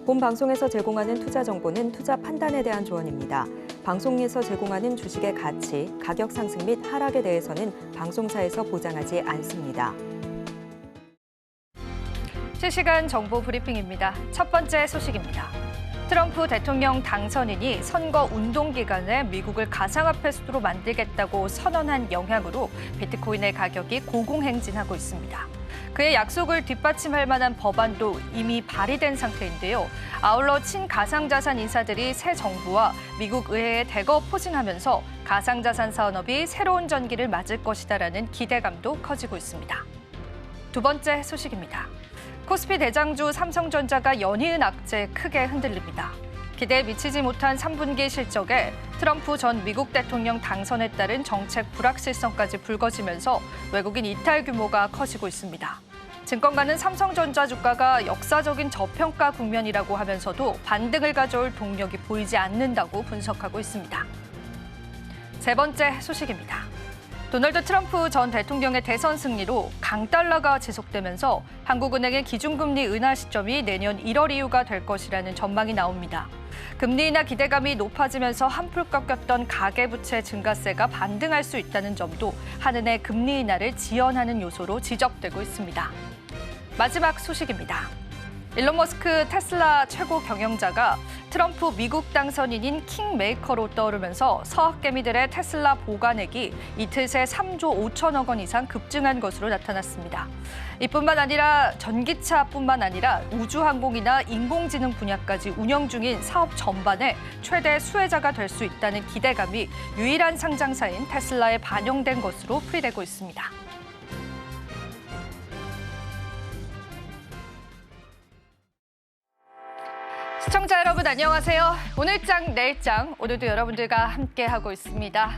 본 방송에서 제공하는 투자 정보는 투자 판단에 대한 조언입니다. 방송에서 제공하는 주식의 가치, 가격 상승 및 하락에 대해서는 방송사에서 보장하지 않습니다. 실시간 정보 브리핑입니다. 첫 번째 소식입니다. 트럼프 대통령 당선인이 선거 운동 기간에 미국을 가상화폐 수도로 만들겠다고 선언한 영향으로 비트코인의 가격이 고공행진하고 있습니다. 그의 약속을 뒷받침할 만한 법안도 이미 발의된 상태인데요. 아울러 친가상자산 인사들이 새 정부와 미국 의회에 대거 포진하면서 가상자산 산업이 새로운 전기를 맞을 것이다라는 기대감도 커지고 있습니다. 두 번째 소식입니다. 코스피 대장주 삼성전자가 연이은 악재에 크게 흔들립니다. 기대에 미치지 못한 3분기 실적에 트럼프 전 미국 대통령 당선에 따른 정책 불확실성까지 불거지면서 외국인 이탈 규모가 커지고 있습니다. 증권가는 삼성전자 주가가 역사적인 저평가 국면이라고 하면서도 반등을 가져올 동력이 보이지 않는다고 분석하고 있습니다. 세 번째 소식입니다. 도널드 트럼프 전 대통령의 대선 승리로 강달러가 지속되면서 한국은행의 기준금리 인하 시점이 내년 1월 이후가 될 것이라는 전망이 나옵니다. 금리 인하 기대감이 높아지면서 한풀 꺾였던 가계부채 증가세가 반등할 수 있다는 점도 한은의 금리 인하를 지연하는 요소로 지적되고 있습니다. 마지막 소식입니다. 일론 머스크 테슬라 최고 경영자가 트럼프 미국 당선인인 킹메이커로 떠오르면서 서학개미들의 테슬라 보관액이 이틀 새 3조 5천억 원 이상 급증한 것으로 나타났습니다. 이뿐만 아니라 전기차뿐만 아니라 우주항공이나 인공지능 분야까지 운영 중인 사업 전반에 최대 수혜자가 될 수 있다는 기대감이 유일한 상장사인 테슬라에 반영된 것으로 풀이되고 있습니다. 시청자 여러분 안녕하세요. 오늘장 내일장 오늘도 여러분들과 함께하고 있습니다.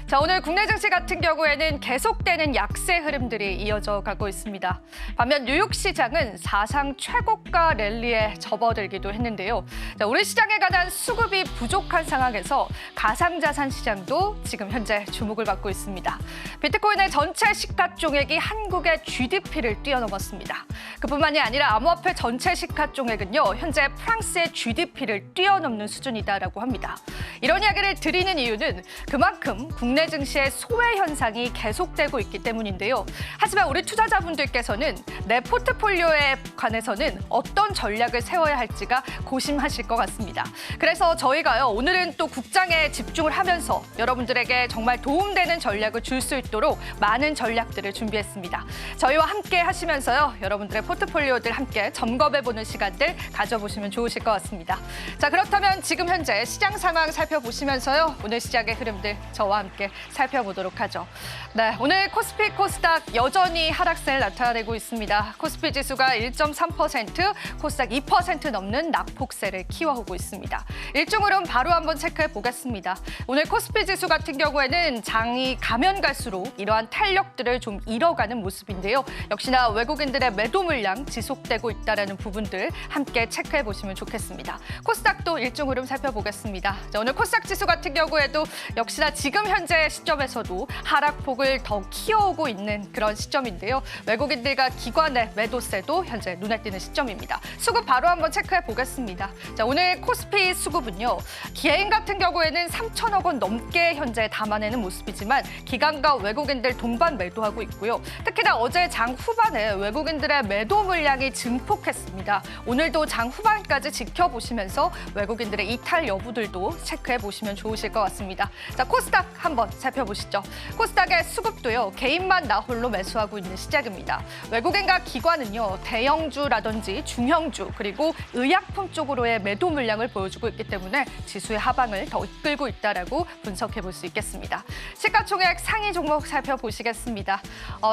자, 오늘 국내 증시 같은 경우에는 계속되는 약세 흐름들이 이어져 가고 있습니다. 반면 뉴욕 시장은 사상 최고가 랠리에 접어들기도 했는데요. 자, 우리 시장에 관한 수급이 부족한 상황에서 가상자산 시장도 지금 현재 주목을 받고 있습니다. 비트코인의 전체 시가총액이 한국의 GDP를 뛰어넘었습니다. 그뿐만이 아니라 암호화폐 전체 시가총액은요, 현재 프랑스의 GDP를 뛰어넘는 수준이다라고 합니다. 이런 이야기를 드리는 이유는 그만큼 국내 증시의 소외 현상이 계속되고 있기 때문인데요. 하지만 우리 투자자분들께서는 내 포트폴리오에 관해서는 어떤 전략을 세워야 할지가 고심하실 것 같습니다. 그래서 저희가요, 오늘은 또 국장에 집중을 하면서 여러분들에게 정말 도움되는 전략을 줄 수 있도록 많은 전략들을 준비했습니다. 저희와 함께 하시면서요, 여러분들의 포트폴리오들 함께 점검해보는 시간들 가져보시면 좋으실 것 같습니다. 자, 그렇다면 지금 현재 시장 상황 살펴보시면서요, 오늘 시장의 흐름들 저와 함께 살펴보도록 하죠. 네, 오늘 코스피, 코스닥 여전히 하락세를 나타내고 있습니다. 코스피 지수가 1.3%, 코스닥 2% 넘는 낙폭세를 키워오고 있습니다. 일정 흐름 바로 한번 체크해 보겠습니다. 오늘 코스피 지수 같은 경우에는 장이 가면 갈수록 이러한 탄력들을 좀 잃어가는 모습인데요. 역시나 외국인들의 매도 물량 지속되고 있다는 부분들 함께 체크해 보시면 좋겠습니다. 코스닥도 일정 흐름 살펴보겠습니다. 자, 오늘 코스닥 지수 같은 경우에도 역시나 지금 현재 시점에서도 하락폭을 더 키워오고 있는 그런 시점인데요. 외국인들과 기관의 매도세도 현재 눈에 띄는 시점입니다. 수급 바로 한번 체크해 보겠습니다. 자, 오늘 코스피 수급은요, 개인 같은 경우에는 3천억 원 넘게 현재 담아내는 모습이지만 기관과 외국인들 동반 매도하고 있고요. 특히나 어제 장 후반에 외국인들의 매도 물량이 증폭했습니다. 오늘도 장 후반까지 지켜보시면서 외국인들의 이탈 여부들도 체크해 보시면 좋으실 것 같습니다. 자, 코스닥 한번 살펴보시죠. 코스닥의 수급도요, 개인만 나홀로 매수하고 있는 시작입니다. 외국인과 기관은요, 대형주라든지 중형주 그리고 의약품 쪽으로의 매도 물량을 보여주고 있기 때문에 지수의 하방을 더 이끌고 있다라고 분석해 볼 수 있겠습니다. 시가총액 상위 종목 살펴보시겠습니다.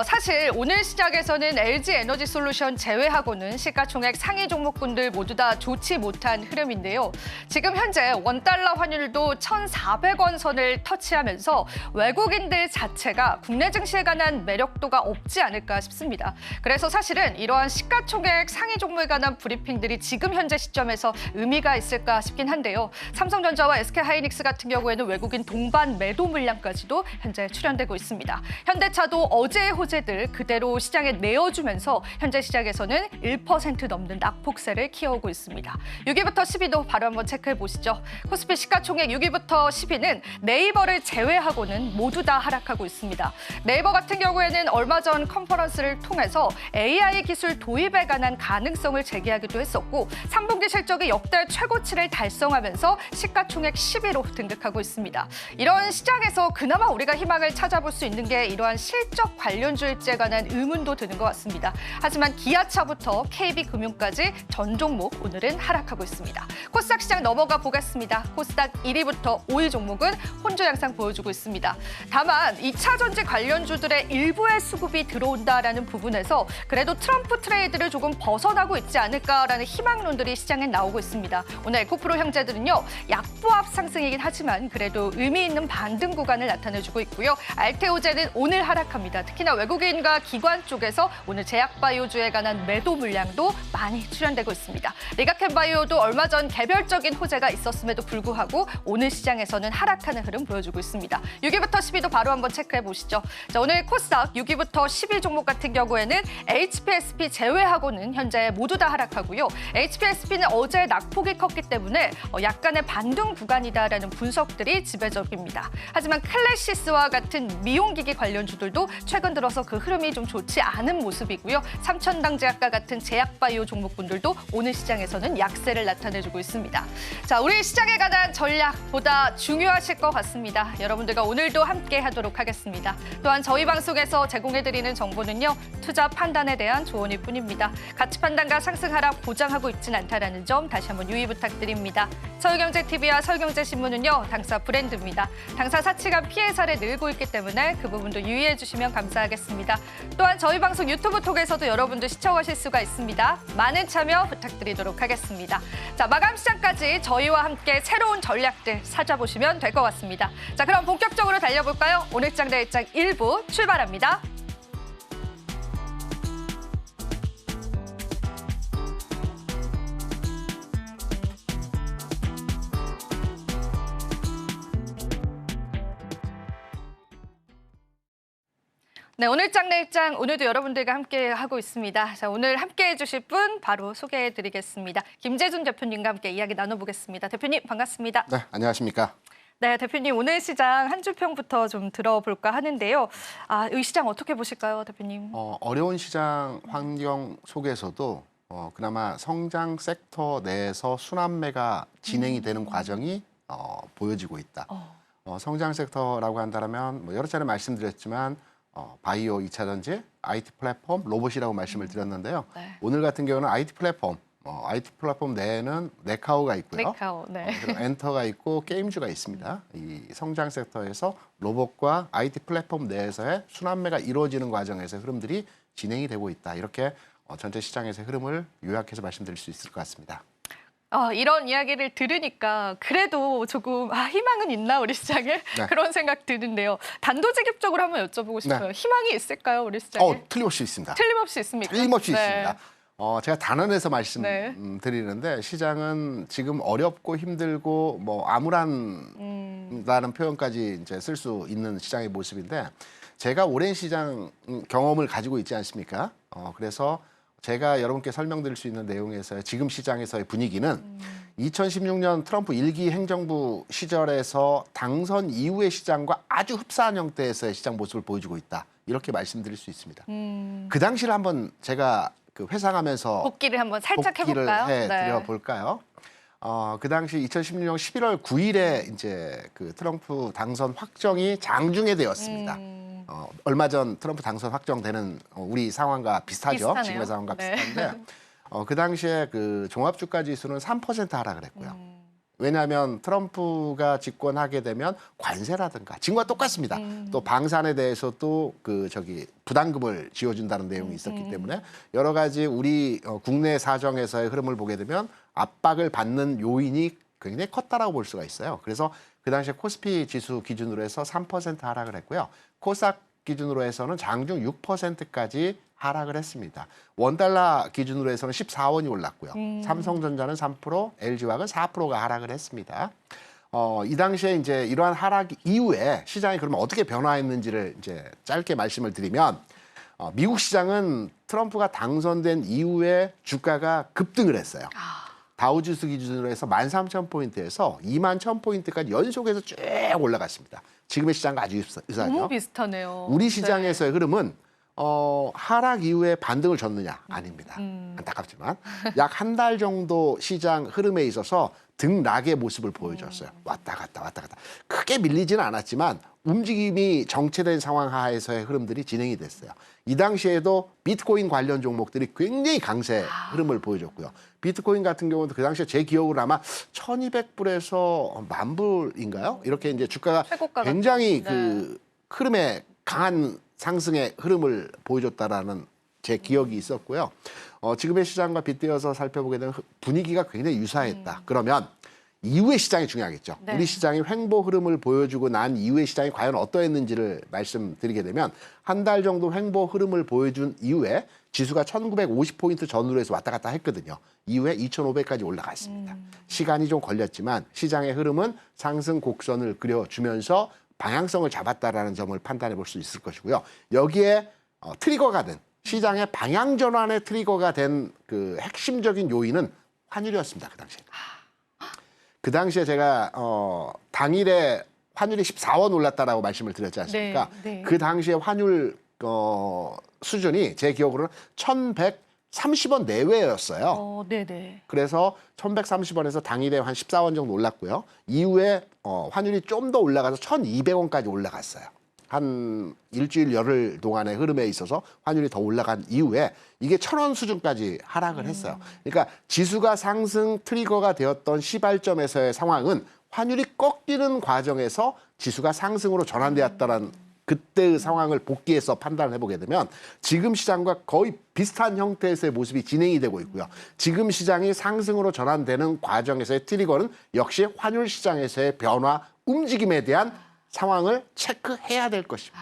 사실 오늘 시작에서는 LG에너지솔루션 제외하고는 시가총액 상위 종목군들 모두 다 좋지 못한 흐름인데요. 지금 현재 원달러 환율도 1,400원 선을 터치하면서 보면서 외국인들 자체가 국내 증시에 관한 매력도가 없지 않을까 싶습니다. 그래서 사실은 이러한 시가총액 상위 종목에 관한 브리핑들이 지금 현재 시점에서 의미가 있을까 싶긴 한데요. 삼성전자와 SK하이닉스 같은 경우에는 외국인 동반 매도 물량까지도 현재 출현되고 있습니다. 현대차도 어제의 호재들 그대로 시장에 내어주면서 현재 시장에서는 1% 넘는 낙폭세를 키워오고 있습니다. 6위부터 10위도 바로 한번 체크해 보시죠. 코스피 시가총액 6위부터 10위는 네이버를 제외하고는 모두 다 하락하고 있습니다. 네이버 같은 경우에는 얼마 전 컨퍼런스를 통해서 AI 기술 도입에 관한 가능성을 제기하기도 했었고 3분기 실적이 역대 최고치를 달성하면서 시가총액 10위로 등극하고 있습니다. 이런 시장에서 그나마 우리가 희망을 찾아볼 수 있는 게 이러한 실적 관련주일지에 관한 의문도 드는 것 같습니다. 하지만 기아차부터 KB금융까지 전 종목 오늘은 하락하고 있습니다. 코스닥 시장 넘어가 보겠습니다. 코스닥 1위부터 5위 종목은 혼조 양상 보여주고 있습니다. 다만 2차 전지 관련주들의 일부의 수급이 들어온다라는 부분에서 그래도 트럼프 트레이드를 조금 벗어나고 있지 않을까라는 희망론들이 시장에 나오고 있습니다. 오늘 에코프로 형제들은요. 약보합 상승이긴 하지만 그래도 의미 있는 반등 구간을 나타내주고 있고요. 알테오제는 오늘 하락합니다. 특히나 외국인과 기관 쪽에서 오늘 제약바이오주에 관한 매도 물량도 많이 출현되고 있습니다. 리가켄바이오도 얼마 전 개별적인 호재가 있었음에도 불구하고 오늘 시장에서는 하락하는 흐름 보여주고 있습니다. 6위부터 10위도 바로 한번 체크해 보시죠. 자, 오늘 코스닥 6위부터 10위 종목 같은 경우에는 HPSP 제외하고는 현재 모두 다 하락하고요. HPSP는 어제 낙폭이 컸기 때문에 약간의 반등 구간이다라는 분석들이 지배적입니다. 하지만 클래시스와 같은 미용기기 관련주들도 최근 들어서 그 흐름이 좀 좋지 않은 모습이고요. 삼천당제약과 같은 제약바이오 종목군들도 오늘 시장에서는 약세를 나타내주고 있습니다. 자, 우리 시장에 관한 전략보다 중요하실 것 같습니다. 여러분들과 오늘도 함께 하도록 하겠습니다. 또한 저희 방송에서 제공해드리는 정보는요. 투자 판단에 대한 조언일 뿐입니다. 가치 판단과 상승 하락 보장하고 있진 않다는 점 다시 한번 유의 부탁드립니다. 서울경제TV와 서울경제신문은요. 당사 브랜드입니다. 당사 사치간 피해 사례 늘고 있기 때문에 그 부분도 유의해 주시면 감사하겠습니다. 또한 저희 방송 유튜브 통해서도 여러분들 시청하실 수가 있습니다. 많은 참여 부탁드리도록 하겠습니다. 자, 마감 시장까지 저희와 함께 새로운 전략들 찾아보시면 될 것 같습니다. 자, 그럼 본격적으로 달려볼까요? 오늘장 내일장 1부 출발합니다. 네, 오늘장 내일장 오늘도 여러분들과 함께 하고 있습니다. 자, 오늘 함께 해주실 분 바로 소개해드리겠습니다. 김재준 대표님과 함께 이야기 나눠보겠습니다. 대표님 반갑습니다. 네, 안녕하십니까. 네, 대표님 오늘 시장 한 주평부터 좀 들어볼까 하는데요. 이 시장 어떻게 보실까요, 대표님? 어려운 시장 환경 속에서도 그나마 성장 섹터 내에서 순환매가 진행이 되는 과정이 보여지고 있다. 성장 섹터라고 한다면 여러 차례 말씀드렸지만 바이오 2차 전지, IT 플랫폼, 로봇이라고 말씀을 드렸는데요. 네. 오늘 같은 경우는 IT 플랫폼 내에는 네카오가 있고요. 네카오, 네. 그리고 엔터가 있고 게임주가 있습니다. 이 성장 섹터에서 로봇과 IT 플랫폼 내에서의 순환매가 이루어지는 과정에서 흐름들이 진행이 되고 있다. 이렇게 전체 시장에서의 흐름을 요약해서 말씀드릴 수 있을 것 같습니다. 이런 이야기를 들으니까 그래도 조금 희망은 있나 우리 시장에? 네. 그런 생각 드는데요. 단도직입적으로 한번 여쭤보고 싶어요. 네. 희망이 있을까요, 우리 시장에? 틀림없이 있습니다. 틀림없이 있습니까? 틀림없이 네. 있습니다. 제가 단언해서 말씀드리는데 시장은 지금 어렵고 힘들고 암울한다는 표현까지 이제 쓸 수 있는 시장의 모습인데 제가 오랜 시장 경험을 가지고 있지 않습니까? 그래서 제가 여러분께 설명드릴 수 있는 내용에서 지금 시장에서의 분위기는 2016년 트럼프 1기 행정부 시절에서 당선 이후의 시장과 아주 흡사한 형태에서의 시장 모습을 보여주고 있다. 이렇게 말씀드릴 수 있습니다. 그 당시를 한번 제가 회상하면서 복기를 한번 살짝 복기를 해볼까요? 해드려 볼까요? 그 당시 2016년 11월 9일에 이제 그 트럼프 당선 확정이 장중에 되었습니다. 얼마 전 트럼프 당선 확정되는 우리 상황과 비슷하죠. 비슷하네요. 지금의 상황과 네. 비슷한데 그 당시에 그 종합주가 지수는 3% 하락을 했고요. 왜냐하면 트럼프가 집권하게 되면 관세라든가 지금과 똑같습니다. 또 방산에 대해서 또 부담금을 지어준다는 내용이 있었기 때문에 여러 가지 우리 국내 사정에서의 흐름을 보게 되면 압박을 받는 요인이 굉장히 컸다라고 볼 수가 있어요. 그래서 그 당시에 코스피 지수 기준으로 해서 3% 하락을 했고요. 코스닥 기준으로 해서는 장중 6%까지 하락을 했습니다. 원달러 기준으로 해서는 14원이 올랐고요. 삼성전자는 3%, LG화학은 4%가 하락을 했습니다. 이 당시에 이제 이러한 하락 이후에 시장이 그러면 어떻게 변화했는지를 이제 짧게 말씀을 드리면 미국 시장은 트럼프가 당선된 이후에 주가가 급등을 했어요. 다우지수 기준으로 해서 13,000포인트에서 21,000포인트까지 연속해서 쭉 올라갔습니다. 지금의 시장과 아주 유사하죠. 너무 비슷하네요. 우리 시장에서의 흐름은 하락 이후에 반등을 줬느냐? 아닙니다. 안타깝지만 약 한 달 정도 시장 흐름에 있어서 등락의 모습을 보여줬어요. 왔다 갔다 왔다 갔다. 크게 밀리지는 않았지만 움직임이 정체된 상황 하에서의 흐름들이 진행이 됐어요. 이 당시에도 비트코인 관련 종목들이 굉장히 강세 흐름을 보여줬고요. 비트코인 같은 경우도 그 당시에 제 기억으로 아마 1,200불에서 10,000불인가요? 이렇게 이제 주가가 최고가가 굉장히 네. 그 흐름에 강한 상승의 흐름을 보여줬다라는 제 기억이 있었고요. 지금의 시장과 빗대어서 살펴보게 되면 분위기가 굉장히 유사했다. 그러면 이후의 시장이 중요하겠죠. 네. 우리 시장이 횡보 흐름을 보여주고 난 이후의 시장이 과연 어떠했는지를 말씀드리게 되면 한 달 정도 횡보 흐름을 보여준 이후에 지수가 1950포인트 전후로 해서 왔다 갔다 했거든요. 이후에 2500까지 올라갔습니다. 시간이 좀 걸렸지만 시장의 흐름은 상승 곡선을 그려주면서 방향성을 잡았다라는 점을 판단해 볼 수 있을 것이고요. 여기에 트리거가 된 시장의 방향 전환의 트리거가 된 그 핵심적인 요인은 환율이었습니다. 그 당시에. 그 당시에 제가 당일에 환율이 14원 올랐다라고 말씀을 드렸지 않습니까? 네, 네. 그 당시에 환율 수준이 제 기억으로는 1,130원 내외였어요. 네네. 그래서 1,130원에서 당일에 한 14원 정도 올랐고요. 이후에 환율이 좀 더 올라가서 1,200원까지 올라갔어요. 한 일주일 열흘 동안의 흐름에 있어서 환율이 더 올라간 이후에 이게 1,000원 수준까지 하락을 했어요. 그러니까 지수가 상승 트리거가 되었던 시발점에서의 상황은 환율이 꺾이는 과정에서 지수가 상승으로 전환되었다는 그때의 상황을 복귀해서 판단을 해보게 되면 지금 시장과 거의 비슷한 형태에서의 모습이 진행이 되고 있고요. 지금 시장이 상승으로 전환되는 과정에서의 트리거는 역시 환율 시장에서의 변화, 움직임에 대한 상황을 체크해야 될 것입니다.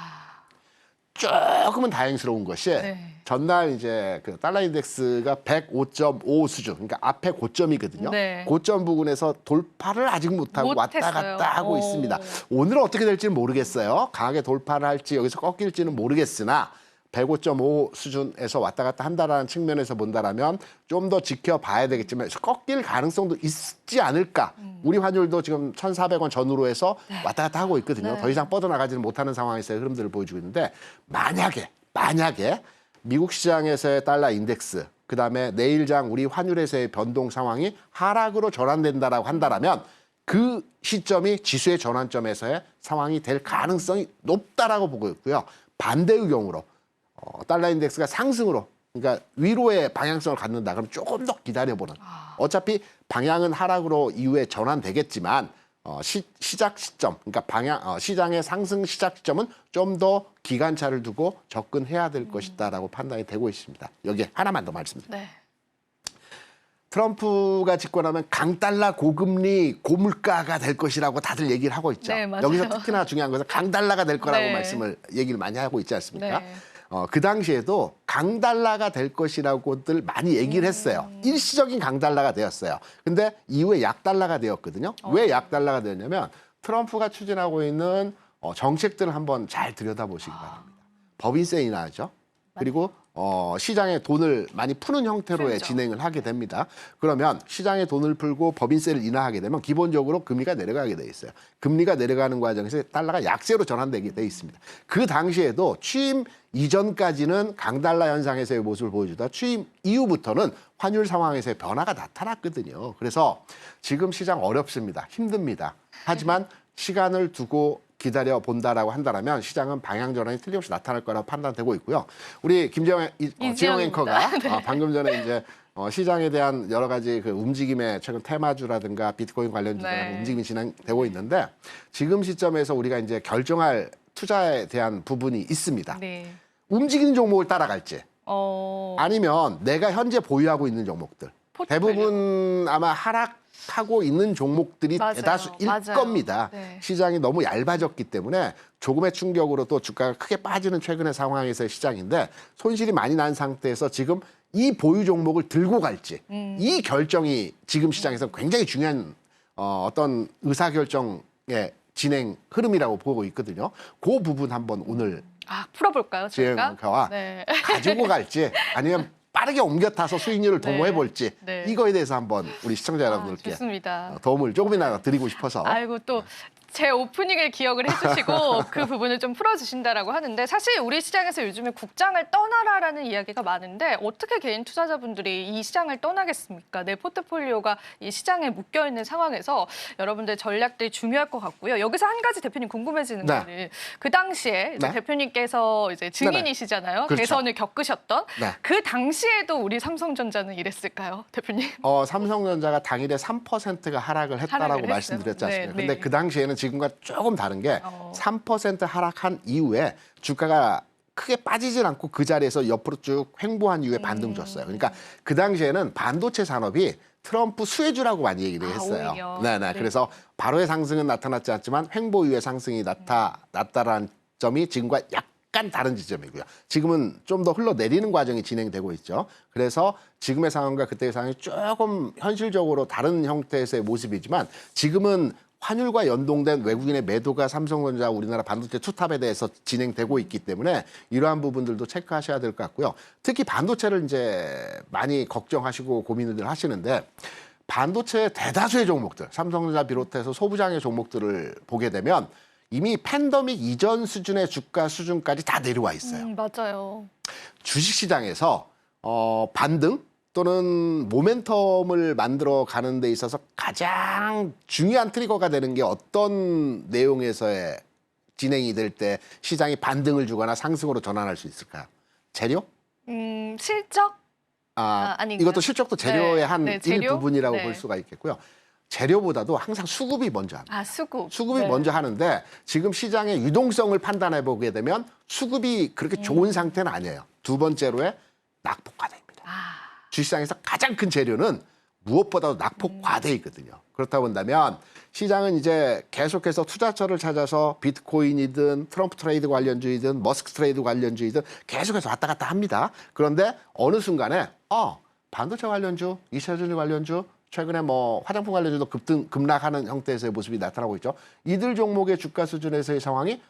조금은 다행스러운 것이 네. 전날 이제 그 달러 인덱스가 105.5 수준, 그러니까 앞에 고점이거든요. 네. 고점 고점 부근에서 돌파를 아직 못하고 왔다 못했어요. 갔다 하고 있습니다. 오늘은 어떻게 될지는 모르겠어요. 강하게 돌파를 할지 여기서 꺾일지는 모르겠으나 105.5 수준에서 왔다 갔다 한다라는 측면에서 본다라면 좀 더 지켜봐야 되겠지만 꺾일 가능성도 있지 않을까. 우리 환율도 지금 1,400원 전후로 해서 왔다 갔다 하고 있거든요. 네. 더 이상 뻗어나가지는 못하는 상황에서의 흐름들을 보여주고 있는데 만약에 미국 시장에서의 달러 인덱스 그다음에 내일장 우리 환율에서의 변동 상황이 하락으로 전환된다라고 한다라면 그 시점이 지수의 전환점에서의 상황이 될 가능성이 높다라고 보고 있고요. 반대의 경우로 달러 인덱스가 상승으로 그러니까 위로의 방향성을 갖는다. 그럼 조금 더 기다려보는. 어차피 방향은 하락으로 이후에 전환되겠지만 시작 시점, 그러니까 시장의 상승 시작 시점은 좀 더 기간차를 두고 접근해야 될 것이다라고 판단이 되고 있습니다. 여기에 하나만 더 말씀드립니다. 네. 트럼프가 집권하면 강달러 고금리 고물가가 될 것이라고 다들 얘기를 하고 있죠. 네, 맞아요. 여기서 특히나 중요한 것은 강달러가 될 거라고 네. 얘기를 많이 하고 있지 않습니까? 네. 그 당시에도 강달러가 될 것이라고들 많이 얘기를 했어요. 일시적인 강달러가 되었어요. 근데 이후에 약달러가 되었거든요. 왜 약달러가 되었냐면 트럼프가 추진하고 있는 정책들을 한번 잘 들여다보시기 바랍니다. 법인세 인하죠. 그리고 시장에 돈을 많이 푸는 형태로의 풀죠. 진행을 하게 됩니다. 그러면 시장에 돈을 풀고 법인세를 인하하게 되면 기본적으로 금리가 내려가게 돼 있어요. 금리가 내려가는 과정에서 달러가 약세로 전환되게 돼 있습니다. 그 당시에도 취임 이전까지는 강달러 현상에서의 모습을 보여주다 취임 이후부터는 환율 상황에서의 변화가 나타났거든요. 그래서 지금 시장 어렵습니다. 힘듭니다. 하지만 시간을 두고 기다려 본다라고 한다면 시장은 방향 전환이 틀림없이 나타날 거라고 판단되고 있고요. 우리 지영 앵커가 방금 전에 이제 시장에 대한 여러 가지 그 움직임의 최근 테마주라든가 비트코인 관련주에 대한 움직임이 진행되고 있는데 지금 시점에서 우리가 이제 결정할 투자에 대한 부분이 있습니다. 네. 움직이는 종목을 따라갈지 어... 아니면 내가 현재 보유하고 있는 종목들 포트폴리오. 대부분 아마 하락 하고 있는 종목들이 맞아요. 대다수일 맞아요. 겁니다. 네. 시장이 너무 얇아졌기 때문에 조금의 충격으로 또 주가가 크게 빠지는 최근의 상황에서의 시장인데 손실이 많이 난 상태에서 지금 이 보유 종목을 들고 갈지 이 결정이 지금 시장에서 굉장히 중요한 어떤 의사결정의 진행 흐름이라고 보고 있거든요. 그 부분 한번 오늘 풀어볼까요, 저희가? 지혜와 네. 가지고 갈지 아니면 빠르게 옮겨 타서 수익률을 도모해 볼지 네. 이거에 대해서 한번 우리 시청자 여러분들께 좋습니다. 도움을 조금이나마 드리고 싶어서 아이고 또 제 오프닝을 기억을 해주시고 그 부분을 좀 풀어주신다라고 하는데 사실 우리 시장에서 요즘에 국장을 떠나라라는 이야기가 많은데 어떻게 개인 투자자분들이 이 시장을 떠나겠습니까? 내 포트폴리오가 이 시장에 묶여 있는 상황에서 여러분들 전략들이 중요할 것 같고요. 여기서 한 가지 대표님 궁금해지는 네. 거는 그 당시에 이제 네. 대표님께서 이제 증인이시잖아요. 그렇죠. 대선을 겪으셨던 네. 그 당시에도 우리 삼성전자는 이랬을까요, 대표님? 삼성전자가 당일에 3%가 하락을 했다라고 하락을 말씀드렸지 했어요. 않습니까? 네, 근데 네. 그 당시에는 지금과 조금 다른 게 어. 3% 하락한 이후에 주가가 크게 빠지질 않고 그 자리에서 옆으로 쭉 횡보한 이후에 반등 줬어요. 그러니까 그 당시에는 반도체 산업이 트럼프 수혜주라고 많이 얘기를 했어요. 오히려. 네네. 네. 그래서 바로의 상승은 나타났지 않지만 횡보 이후의 상승이 나타났다라는 점이 지금과 약간 다른 지점이고요. 지금은 좀 더 흘러내리는 과정이 진행되고 있죠. 그래서 지금의 상황과 그때의 상황이 조금 현실적으로 다른 형태에서의 모습이지만 지금은 환율과 연동된 외국인의 매도가 삼성전자 우리나라 반도체 투탑에 대해서 진행되고 있기 때문에 이러한 부분들도 체크하셔야 될 것 같고요. 특히 반도체를 이제 많이 걱정하시고 고민을 하시는데 반도체 대다수의 종목들, 삼성전자 비롯해서 소부장의 종목들을 보게 되면 이미 팬데믹 이전 수준의 주가 수준까지 다 내려와 있어요. 맞아요. 주식시장에서 반등 또는 모멘텀을 만들어 가는 데 있어서 가장 중요한 트리거가 되는 게 어떤 내용에서의 진행이 될 때 시장이 반등을 주거나 상승으로 전환할 수 있을까요? 재료? 실적? 아닌가요? 이것도 실적도 재료의 네, 한 네, 재료? 일부분이라고 네. 볼 수가 있겠고요. 재료보다도 항상 수급이 먼저 합니다. 수급. 수급이 네. 먼저 하는데 지금 시장의 유동성을 판단해 보게 되면 수급이 그렇게 좋은 상태는 아니에요. 두 번째로의 낙폭 과대입니다. 주식시장에서 가장 큰 재료는 무엇보다도 낙폭 과대이거든요. 그렇다 본다면 시장은 이제 계속해서 투자처를 찾아서 비트코인이든 트럼프 트레이드 관련주이든 머스크 트레이드 관련주이든 계속해서 왔다 갔다 합니다. 그런데 어느 순간에 반도체 관련주, 2차 전지 관련주, 최근에 뭐 화장품 관련주도 급락하는 형태에서의 모습이 나타나고 있죠. 이들 종목의 주가 수준에서의 상황이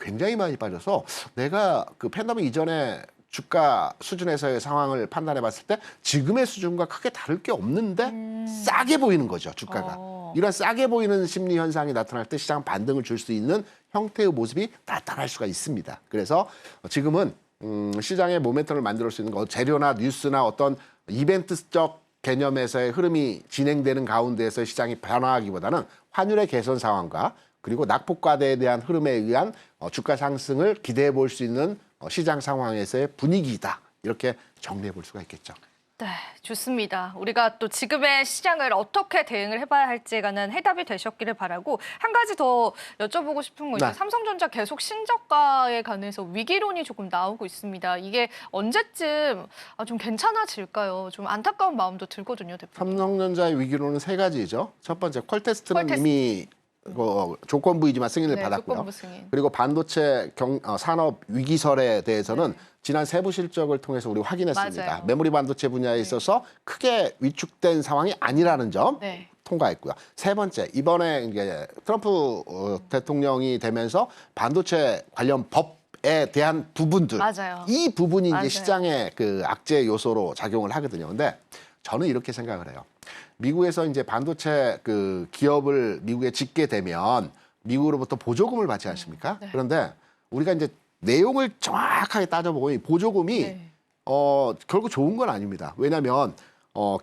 굉장히 많이 빠져서 내가 그 팬데믹 이전에 주가 수준에서의 상황을 판단해 봤을 때 지금의 수준과 크게 다를 게 없는데 싸게 보이는 거죠, 주가가. 이런 싸게 보이는 심리 현상이 나타날 때 시장 반등을 줄 수 있는 형태의 모습이 나타날 수가 있습니다. 그래서 지금은 시장의 모멘텀을 만들 수 있는 거 재료나 뉴스나 어떤 이벤트적 개념에서의 흐름이 진행되는 가운데에서 시장이 변화하기보다는 환율의 개선 상황과 그리고 낙폭 과대에 대한 흐름에 의한 주가 상승을 기대해 볼 수 있는 시장 상황에서의 분위기다. 이렇게 정리해 볼 수가 있겠죠. 네, 좋습니다. 우리가 또 지금의 시장을 어떻게 대응을 해봐야 할지에 관한 해답이 되셨기를 바라고 한 가지 더 여쭤보고 싶은 거 있어요. 네. 삼성전자 계속 신저가에 관해서 위기론이 조금 나오고 있습니다. 이게 언제쯤 좀 괜찮아질까요? 좀 안타까운 마음도 들거든요, 대표님. 삼성전자의 위기로는 세 가지죠. 첫 번째 퀄테스트는 퀄테스트. 이미 조건부이지만 승인을 네, 받았고요. 조건부 승인. 그리고 반도체 산업 위기설에 대해서는 지난 세부 실적을 통해서 우리 확인했습니다. 맞아요. 메모리 반도체 분야에 있어서 크게 위축된 상황이 아니라는 점 네. 통과했고요. 세 번째, 이번에 이제 트럼프 대통령이 되면서 반도체 관련 법에 대한 부분들, 맞아요. 이 부분이 맞아요. 이제 시장의 그 악재 요소로 작용을 하거든요. 근데 저는 이렇게 생각을 해요. 미국에서 이제 반도체 그 기업을 미국에 짓게 되면 미국으로부터 보조금을 받지 않습니까? 네. 그런데 우리가 이제 내용을 정확하게 따져보고 이 보조금이 네. 결국 좋은 건 아닙니다. 왜냐하면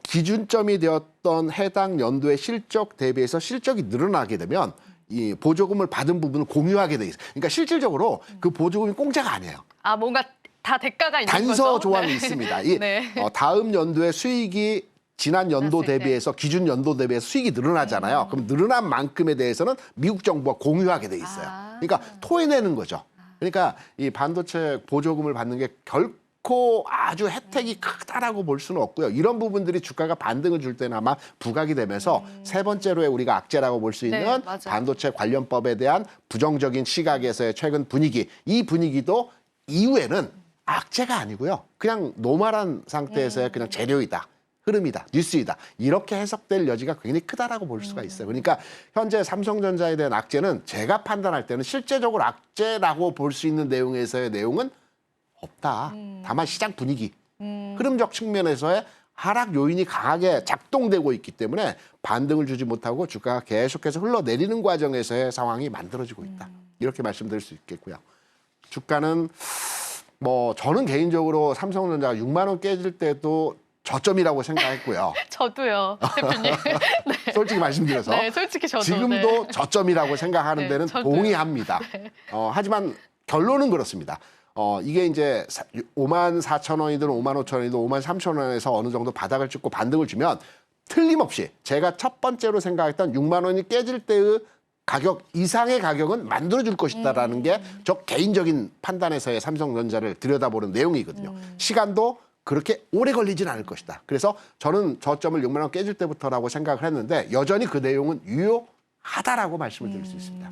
기준점이 되었던 해당 연도의 실적 대비해서 실적이 늘어나게 되면 이 보조금을 받은 부분을 공유하게 돼 있어요. 그러니까 실질적으로 그 보조금이 공짜가 아니에요. 뭔가 다 대가가 있는 거죠? 단서 조항이 네. 있습니다. 이 네. 다음 연도의 수익이 지난 연도 났을 때. 대비해서 기준 연도 대비해서 수익이 늘어나잖아요. 그럼 늘어난 만큼에 대해서는 미국 정부가 공유하게 돼 있어요. 그러니까 토해내는 거죠. 그러니까 이 반도체 보조금을 받는 게 결코 결코 아주 혜택이 크다라고 볼 수는 없고요. 이런 부분들이 주가가 반등을 줄 때는 아마 부각이 되면서 세 번째로의 우리가 악재라고 볼 수 있는 네, 맞아요. 반도체 관련법에 대한 부정적인 시각에서의 최근 분위기, 이 분위기도 이후에는 악재가 아니고요. 그냥 노멀한 상태에서의 그냥 재료이다. 흐름이다, 뉴스이다. 이렇게 해석될 여지가 굉장히 크다라고 볼 수가 있어요. 그러니까 현재 삼성전자에 대한 악재는 제가 판단할 때는 실제적으로 악재라고 볼 수 있는 내용에서의 내용은 없다. 다만 시장 분위기, 흐름적 측면에서의 하락 요인이 강하게 작동되고 있기 때문에 반등을 주지 못하고 주가가 계속해서 흘러내리는 과정에서의 상황이 만들어지고 있다. 이렇게 말씀드릴 수 있겠고요. 주가는 뭐 저는 개인적으로 삼성전자가 6만 원 깨질 때도 저점이라고 생각했고요. 저도요, 대표님. 네. 솔직히 말씀드려서 네, 솔직히 저도. 지금도 네. 저점이라고 생각하는 네, 데는 저도요. 동의합니다. 하지만 결론은 그렇습니다. 이게 이제 5만 4천 원이든 5만 5천 원이든 5만 3천 원에서 어느 정도 바닥을 찍고 반등을 주면 틀림없이 제가 첫 번째로 생각했던 6만 원이 깨질 때의 가격 이상의 가격은 만들어줄 것이다라는 게 저 개인적인 판단에서의 삼성전자를 들여다보는 내용이거든요. 시간도 그렇게 오래 걸리진 않을 것이다. 그래서 저는 저점을 6만 원 깨질 때부터라고 생각을 했는데 여전히 그 내용은 유효하다라고 말씀을 드릴 수 있습니다.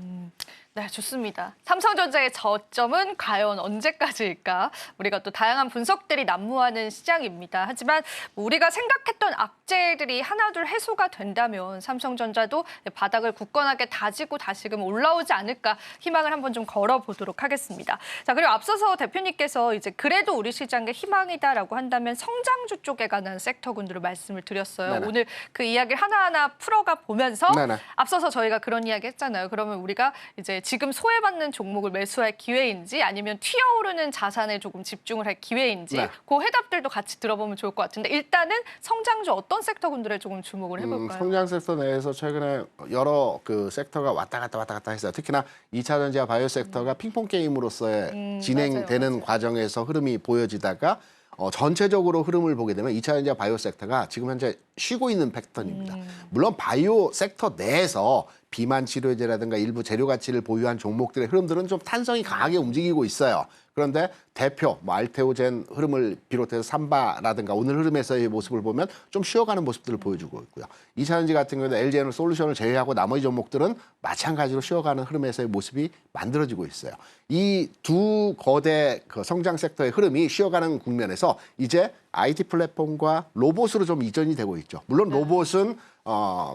네, 좋습니다. 삼성전자의 저점은 과연 언제까지일까? 우리가 또 다양한 분석들이 난무하는 시장입니다. 하지만 우리가 생각했던 악재들이 하나둘 해소가 된다면 삼성전자도 바닥을 굳건하게 다지고 다시금 올라오지 않을까 희망을 한번 좀 걸어보도록 하겠습니다. 자, 그리고 앞서서 대표님께서 이제 그래도 우리 시장의 희망이다라고 한다면 성장주 쪽에 관한 섹터군들을 말씀을 드렸어요. 네네. 오늘 그 이야기를 하나하나 풀어가 보면서 네네. 앞서서 저희가 그런 이야기 했잖아요. 그러면 우리가 이제 지금 소외받는 종목을 매수할 기회인지 아니면 튀어오르는 자산에 조금 집중을 할 기회인지 네. 그 해답들도 같이 들어보면 좋을 것 같은데 일단은 성장주 어떤 섹터군들에 조금 주목을 해볼까요? 성장 섹터 내에서 최근에 여러 그 섹터가 왔다 갔다 했어요. 특히나 2차 전지와 바이오 섹터가 핑퐁 게임으로서의 진행되는 맞아요. 과정에서 흐름이 보여지다가 전체적으로 흐름을 보게 되면 2차 전지와 바이오 섹터가 지금 현재 쉬고 있는 패턴입니다. 물론 바이오 섹터 내에서 비만 치료제라든가 일부 재료 가치를 보유한 종목들의 흐름들은 좀 탄성이 강하게 움직이고 있어요. 그런데 대표 뭐 알테오젠 흐름을 비롯해서 삼바라든가 오늘 흐름에서의 모습을 보면 좀 쉬어가는 모습들을 보여주고 있고요. 2차 전지 같은 경우는 LG 솔루션을 제외하고 나머지 종목들은 마찬가지로 쉬어가는 흐름에서의 모습이 만들어지고 있어요. 이 두 거대 그 성장 섹터의 흐름이 쉬어가는 국면에서 이제 IT 플랫폼과 로봇으로 좀 이전이 되고 있죠. 물론 로봇은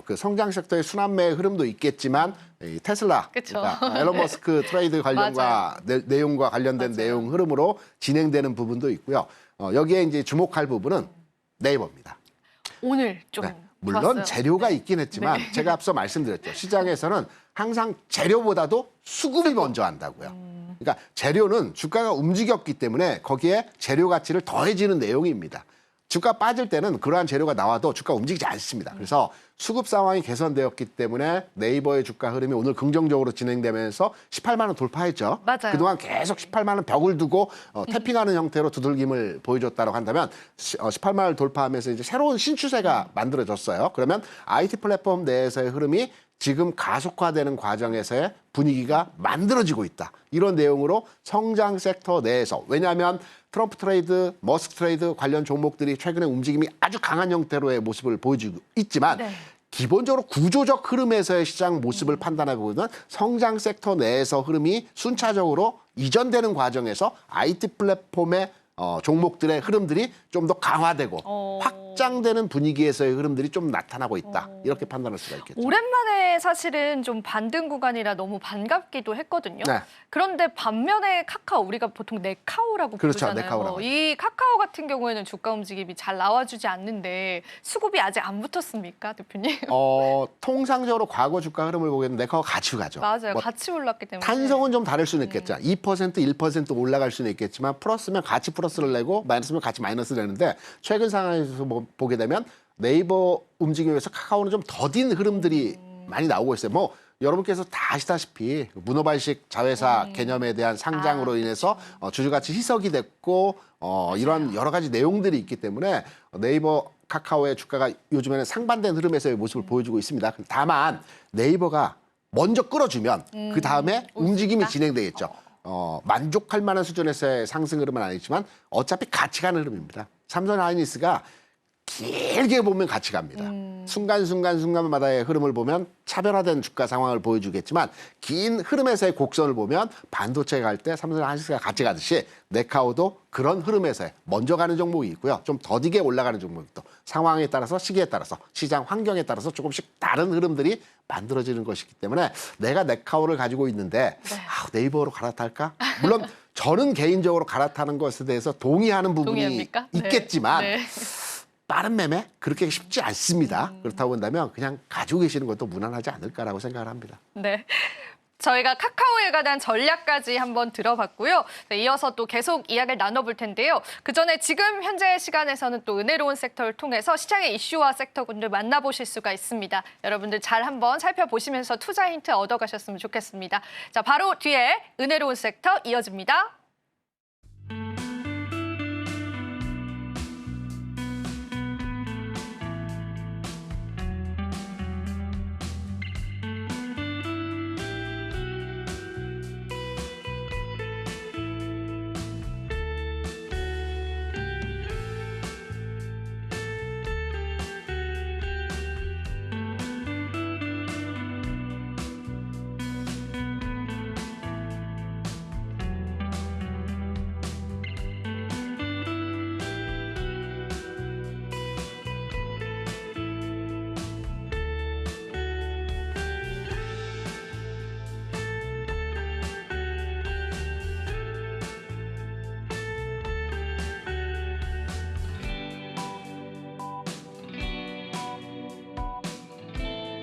그 성장 섹터의 순환매의 흐름도 있겠지만 이 테슬라, 그쵸. 그러니까 앨런 머스크 트레이드 관련과 내용과 관련된 맞아요. 내용 흐름으로 진행되는 부분도 있고요. 여기에 이제 주목할 부분은 네이버입니다. 오늘 좀 네. 물론 좋았어요. 재료가 있긴 했지만 네. 제가 앞서 말씀드렸죠. 시장에서는 항상 재료보다도 수급이 먼저 한다고요. 그러니까 재료는 주가가 움직였기 때문에 거기에 재료 가치를 더해지는 내용입니다. 주가 빠질 때는 그러한 재료가 나와도 주가가 움직이지 않습니다. 그래서 수급 상황이 개선되었기 때문에 네이버의 주가 흐름이 오늘 긍정적으로 진행되면서 18만 원 돌파했죠. 맞아요. 그동안 계속 18만 원 벽을 두고 태핑하는 형태로 두들김을 보여줬다고 한다면 18만 원을 돌파하면서 이제 새로운 신추세가 만들어졌어요. 그러면 IT 플랫폼 내에서의 흐름이 지금 가속화되는 과정에서의 분위기가 만들어지고 있다. 이런 내용으로 성장 섹터 내에서 왜냐하면 트럼프 트레이드, 머스크 트레이드 관련 종목들이 최근에 움직임이 아주 강한 형태로의 모습을 보여주고 있지만 네. 기본적으로 구조적 흐름에서의 시장 모습을 판단해보면 성장 섹터 내에서 흐름이 순차적으로 이전되는 과정에서 IT 플랫폼의 종목들의 흐름들이 좀 더 강화되고 확장되는 분위기에서의 흐름들이 좀 나타나고 있다. 이렇게 판단할 수가 있겠죠. 오랜만에 사실은 좀 반등 구간이라 너무 반갑기도 했거든요. 네. 그런데 반면에 카카오, 우리가 보통 네카오라고 그렇죠, 부르잖아요. 네카오라고. 이 카카오 같은 경우에는 주가 움직임이 잘 나와주지 않는데 수급이 아직 안 붙었습니까, 대표님? 통상적으로 과거 주가 흐름을 보게 되면 네카오가 같이 가죠. 맞아요. 뭐 같이 올랐기 때문에. 탄성은 좀 다를 수는 있겠죠. 2%, 1% 올라갈 수는 있겠지만 플러스면 같이 플러스를 내고 마이너스면 같이 마이너스를 내는데 최근 상황에서 보게 되면 네이버 움직임에서 카카오는 좀 더딘 흐름들이 많이 나오고 있어요. 뭐 여러분께서 다 아시다시피 문어발식 자회사 개념에 대한 상장으로 인해서 주주가치 희석이 됐고 이런 여러 가지 내용들이 있기 때문에 네이버 카카오의 주가가 요즘에는 상반된 흐름에서의 모습을 보여주고 있습니다. 다만 네이버가 먼저 끌어주면 그 다음에 움직임이 진행되겠죠. 만족할 만한 수준에서의 상승 흐름은 아니지만 어차피 같이 가는 흐름입니다. 삼성 하이닉스가 길게 보면 같이 갑니다. 순간마다의 흐름을 보면 차별화된 주가 상황을 보여주겠지만 긴 흐름에서의 곡선을 보면 반도체가 갈 때 삼성 하이닉스가 같이 가듯이 네카오도 그런 흐름에서의 먼저 가는 종목이 있고요. 좀 더디게 올라가는 종목이 또 상황에 따라서 시기에 따라서 시장 환경에 따라서 조금씩 다른 흐름들이 만들어지는 것이기 때문에 내가 네카오를 가지고 있는데 네이버로 갈아탈까? 물론 저는 개인적으로 갈아타는 것에 대해서 동의하는 부분이 동의합니까? 있겠지만 네. 빠른 매매 그렇게 쉽지 않습니다. 그렇다고 본다면 그냥 가지고 계시는 것도 무난하지 않을까라고 생각을 합니다. 네. 저희가 카카오에 관한 전략까지 한번 들어봤고요. 네, 이어서 또 계속 이야기를 나눠볼 텐데요. 그 전에 지금 현재 시간에서는 또 은혜로운 섹터를 통해서 시장의 이슈와 섹터군들 만나보실 수가 있습니다. 여러분들 잘 한번 살펴보시면서 투자 힌트 얻어가셨으면 좋겠습니다. 자, 바로 뒤에 은혜로운 섹터 이어집니다.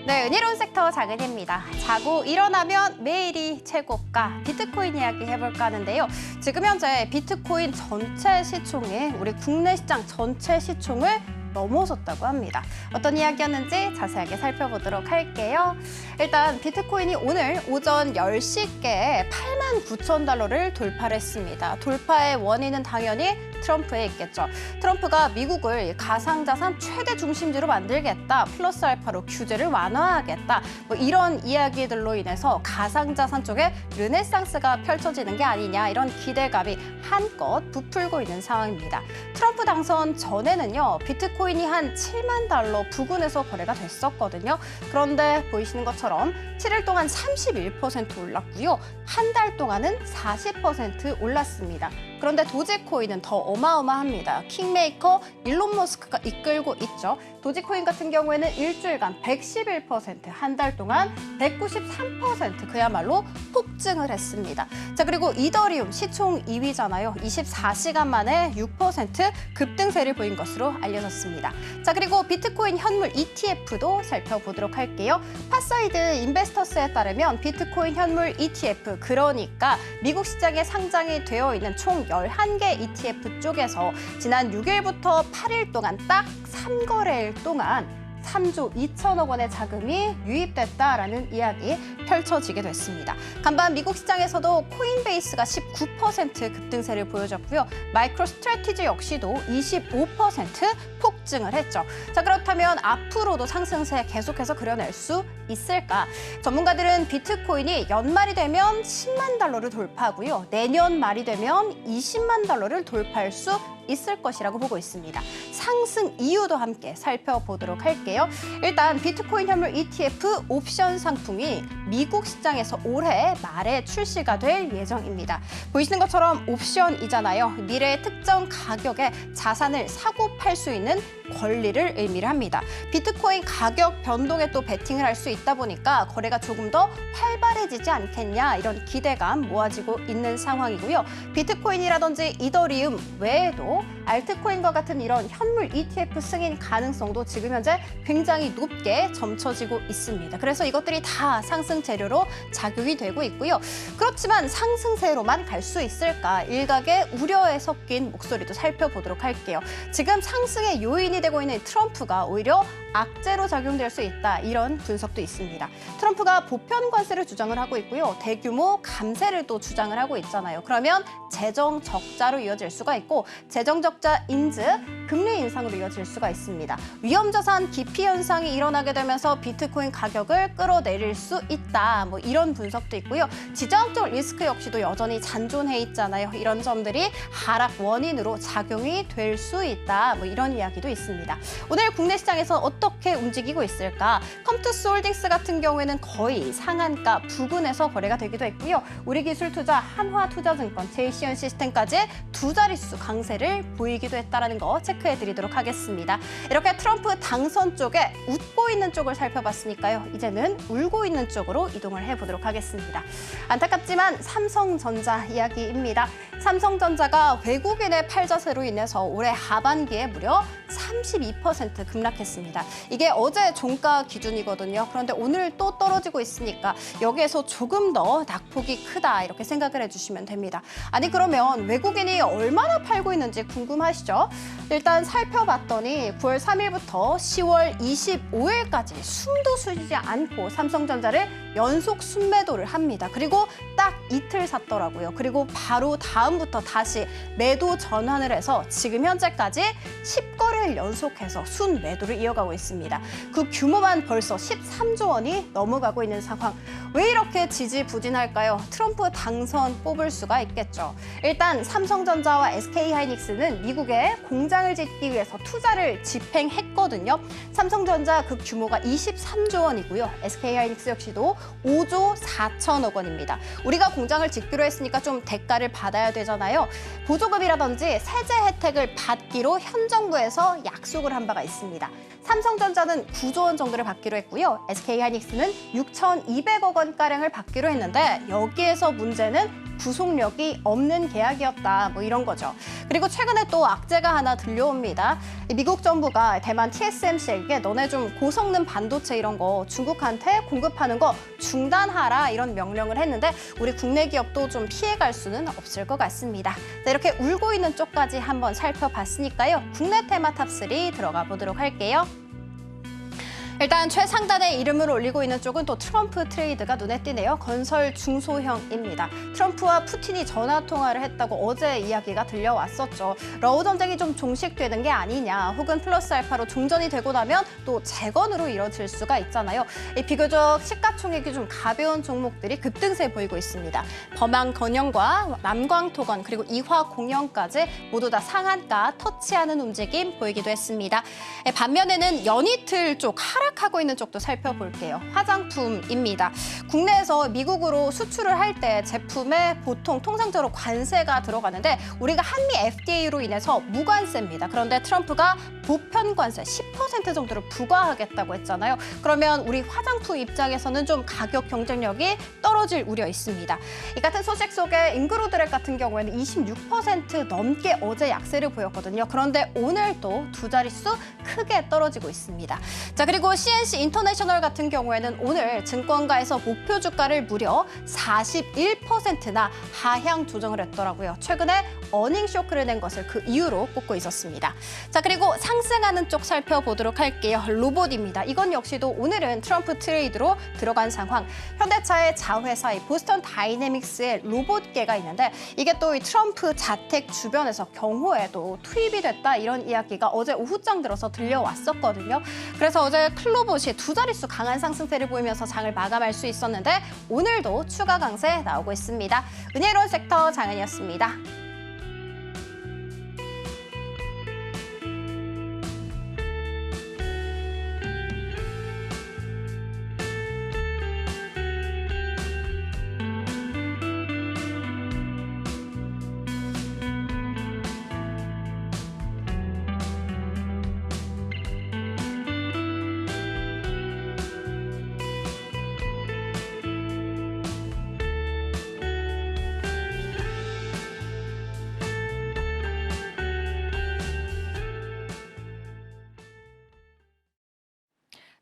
네, 은혜로운 섹터 장은혜입니다. 자고 일어나면 매일이 최고가 비트코인 이야기 해볼까 하는데요. 지금 현재 비트코인 전체 시총이 우리 국내 시장 전체 시총을 넘어섰다고 합니다. 어떤 이야기였는지 자세하게 살펴보도록 할게요. 일단 비트코인이 오늘 오전 10시께 89,000달러를 돌파를 했습니다. 돌파의 원인은 당연히 트럼프에 있겠죠. 트럼프가 미국을 가상자산 최대 중심지로 만들겠다. 플러스 알파로 규제를 완화하겠다. 뭐 이런 이야기들로 인해서 가상자산 쪽에 르네상스가 펼쳐지는 게 아니냐 이런 기대감이 한껏 부풀고 있는 상황입니다. 트럼프 당선 전에는요. 비트코인이 한 7만 달러 부근에서 거래가 됐었거든요. 그런데 보이시는 것처럼 7일 동안 31% 올랐고요. 한 달 동안은 40% 올랐습니다. 그런데 도지코인은 더 어마어마합니다. 킹메이커 일론 머스크가 이끌고 있죠. 도지코인 같은 경우에는 일주일간 111%, 한 달 동안 193% 그야말로 폭증을 했습니다. 자, 그리고 이더리움 시총 2위잖아요. 24시간 만에 6% 급등세를 보인 것으로 알려졌습니다. 자, 그리고 비트코인 현물 ETF도 살펴보도록 할게요. 파사이드 인베스터스에 따르면 비트코인 현물 ETF, 그러니까 미국 시장에 상장이 되어 있는 총 11개 ETF 쪽에서 지난 6일부터 8일 동안 딱 3거래일 동안 3조 2천억 원의 자금이 유입됐다라는 이야기 펼쳐지게 됐습니다. 간반 미국 시장에서도 코인베이스가 19% 급등세를 보여줬고요. 마이크로 스트래티지 역시도 25% 폭증을 했죠. 자, 그렇다면 앞으로도 상승세 계속해서 그려낼 수 있을까? 전문가들은 비트코인이 연말이 되면 10만 달러를 돌파하고요. 내년 말이 되면 20만 달러를 돌파할 수 있을 것이라고 보고 있습니다. 상승 이유도 함께 살펴보도록 할게요. 일단 비트코인 현물 ETF 옵션 상품이 미국 시장에서 올해 말에 출시가 될 예정입니다. 보이시는 것처럼 옵션이잖아요. 미래의 특정 가격에 자산을 사고 팔 수 있는 권리를 의미를 합니다. 비트코인 가격 변동에 또 베팅을 할 수 있다 보니까 거래가 조금 더 활발해지지 않겠냐 이런 기대감 모아지고 있는 상황이고요. 비트코인이라든지 이더리움 외에도 알트코인과 같은 이런 현물 ETF 승인 가능성도 지금 현재 굉장히 높게 점쳐지고 있습니다. 그래서 이것들이 다 상승 재료로 작용이 되고 있고요. 그렇지만 상승세로만 갈 수 있을까? 일각의 우려에 섞인 목소리도 살펴보도록 할게요. 지금 상승의 요인이 되고 있는 트럼프가 오히려 악재로 작용될 수 있다. 이런 분석도 있습니다. 트럼프가 보편 관세를 주장을 하고 있고요. 대규모 감세를 또 주장을 하고 있잖아요. 그러면 재정 적자로 이어질 수가 있고 재정 적자 인즉 금리 인상으로 이어질 수가 있습니다. 위험자산 기피 현상이 일어나게 되면서 비트코인 가격을 끌어내릴 수 있다. 뭐 이런 분석도 있고요. 지정학적 리스크 역시도 여전히 잔존해 있잖아요. 이런 점들이 하락 원인으로 작용이 될 수 있다. 뭐 이런 이야기도 있습니다. 오늘 국내 시장에서 어떻게 움직이고 있을까? 컴투스 홀딩스 같은 경우에는 거의 상한가 부근에서 거래가 되기도 했고요. 우리기술투자, 한화투자증권, 제이시언 시스템까지 두 자릿수 강세를 보이기도 했다는 거 체크해드리도록 하겠습니다. 이렇게 트럼프 당선 쪽에 웃고 있는 쪽을 살펴봤으니까요. 이제는 울고 있는 쪽으로 이동을 해보도록 하겠습니다. 안타깝지만 삼성전자 이야기입니다. 삼성전자가 외국인의 팔자세로 인해서 올해 하반기에 무려 32% 급락했습니다. 이게 어제 종가 기준이거든요. 그런데 오늘 또 떨어지고 있으니까 여기에서 조금 더 낙폭이 크다 이렇게 생각을 해주시면 됩니다. 아니 그러면 외국인이 얼마나 팔고 있는지 궁금하시죠? 일단 살펴봤더니 9월 3일부터 10월 25일까지 숨도 쉬지 않고 삼성전자를 연속 순매도를 합니다. 그리고 딱 이틀 샀더라고요. 그리고 바로 다음부터 다시 매도 전환을 해서 지금 현재까지 10거래를 연속해서 순매도를 이어가고 있습니다. 그 규모만 벌써 13조 원이 넘어가고 있는 상황. 왜 이렇게 지지부진할까요? 트럼프 당선 뽑을 수가 있겠죠. 일단 삼성전자와 SK하이닉스는 미국에 공장을 짓기 위해서 투자를 집행했거든요. 삼성전자 그 규모가 23조 원이고요. SK하이닉스 역시도 5조 4천억 원입니다. 우리가 공장을 짓기로 했으니까 좀 대가를 받아야 되잖아요. 보조금이라든지 세제 혜택을 받기로 현 정부에서 약속을 한 바가 있습니다. 삼성전자는 9조 원 정도를 받기로 했고요. SK하이닉스는 6,200억 원가량을 받기로 했는데 여기에서 문제는 구속력이 없는 계약이었다. 뭐 이런 거죠. 그리고 최근에 또 악재가 하나 들려옵니다. 미국 정부가 대만 TSMC에게 너네 좀 고성능 반도체 이런 거 중국한테 공급하는 거 중단하라 이런 명령을 했는데 우리 국내 기업도 좀 피해갈 수는 없을 것 같습니다. 자, 이렇게 울고 있는 쪽까지 한번 살펴봤으니까요. 국내 테마 탑3 들어가 보도록 할게요. 일단 최상단에 이름을 올리고 있는 쪽은 또 트럼프 트레이드가 눈에 띄네요. 건설 중소형입니다. 트럼프와 푸틴이 전화 통화를 했다고 어제 이야기가 들려왔었죠. 러우 전쟁이 좀 종식되는 게 아니냐 혹은 플러스 알파로 종전이 되고 나면 또 재건으로 이뤄질 수가 있잖아요. 비교적 시가총액이 좀 가벼운 종목들이 급등세 보이고 있습니다. 범안건영과 남광토건 그리고 이화공영까지 모두 다 상한가 터치하는 움직임 보이기도 했습니다. 반면에는 연이틀 쪽 하락하고 있는 쪽도 살펴볼게요. 화장품입니다. 국내에서 미국으로 수출을 할 때 제품에 보통 통상적으로 관세가 들어가는데 우리가 한미 FTA로 인해서 무관세입니다. 그런데 트럼프가 보편 관세 10% 정도를 부과하겠다고 했잖아요. 그러면 우리 화장품 입장에서는 좀 가격 경쟁력이 떨어질 우려 있습니다. 이 같은 소식 속에 잉그로드랩 같은 경우에는 26% 넘게 어제 약세를 보였거든요. 그런데 오늘 또 두 자릿수 크게 떨어지고 있습니다. 자, 그리고 CNC 인터내셔널 같은 경우에는 오늘 증권가에서 목표 주가를 무려 41%나 하향 조정을 했더라고요. 최근에 어닝 쇼크를 낸 것을 그 이유로 꼽고 있었습니다. 자, 그리고 상승하는 쪽 살펴보도록 할게요. 로봇입니다. 이건 역시도 오늘은 트럼프 트레이드로 들어간 상황. 현대차의 자회사인 보스턴 다이내믹스의 로봇계가 있는데 이게 또 이 트럼프 자택 주변에서 경호에도 투입이 됐다 이런 이야기가 어제 오후장 들어서 들려왔었거든요. 그래서 어제 클로봇이 두 자릿수 강한 상승세를 보이면서 장을 마감할 수 있었는데 오늘도 추가 강세 나오고 있습니다. 은혜로운 섹터 장은이었습니다.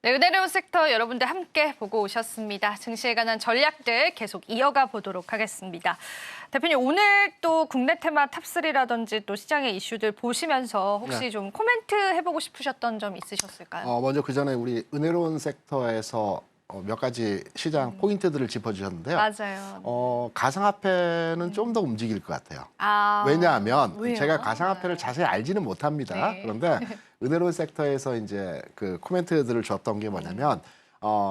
네, 은혜로운 섹터 여러분들 함께 보고 오셨습니다. 증시에 관한 전략들 계속 이어가 보도록 하겠습니다. 대표님, 오늘 또 국내 테마 탑3라든지 또 시장의 이슈들 보시면서 혹시 네. 좀 코멘트 해보고 싶으셨던 점 있으셨을까요? 먼저 그 전에 우리 은혜로운 섹터에서 몇 가지 시장 포인트들을 짚어주셨는데요. 맞아요. 가상화폐는 좀 더 움직일 것 같아요. 아, 왜냐하면 왜요? 제가 가상화폐를 자세히 알지는 못합니다. 네. 그런데 은혜로운 섹터에서 이제 그 코멘트들을 줬던 게 뭐냐면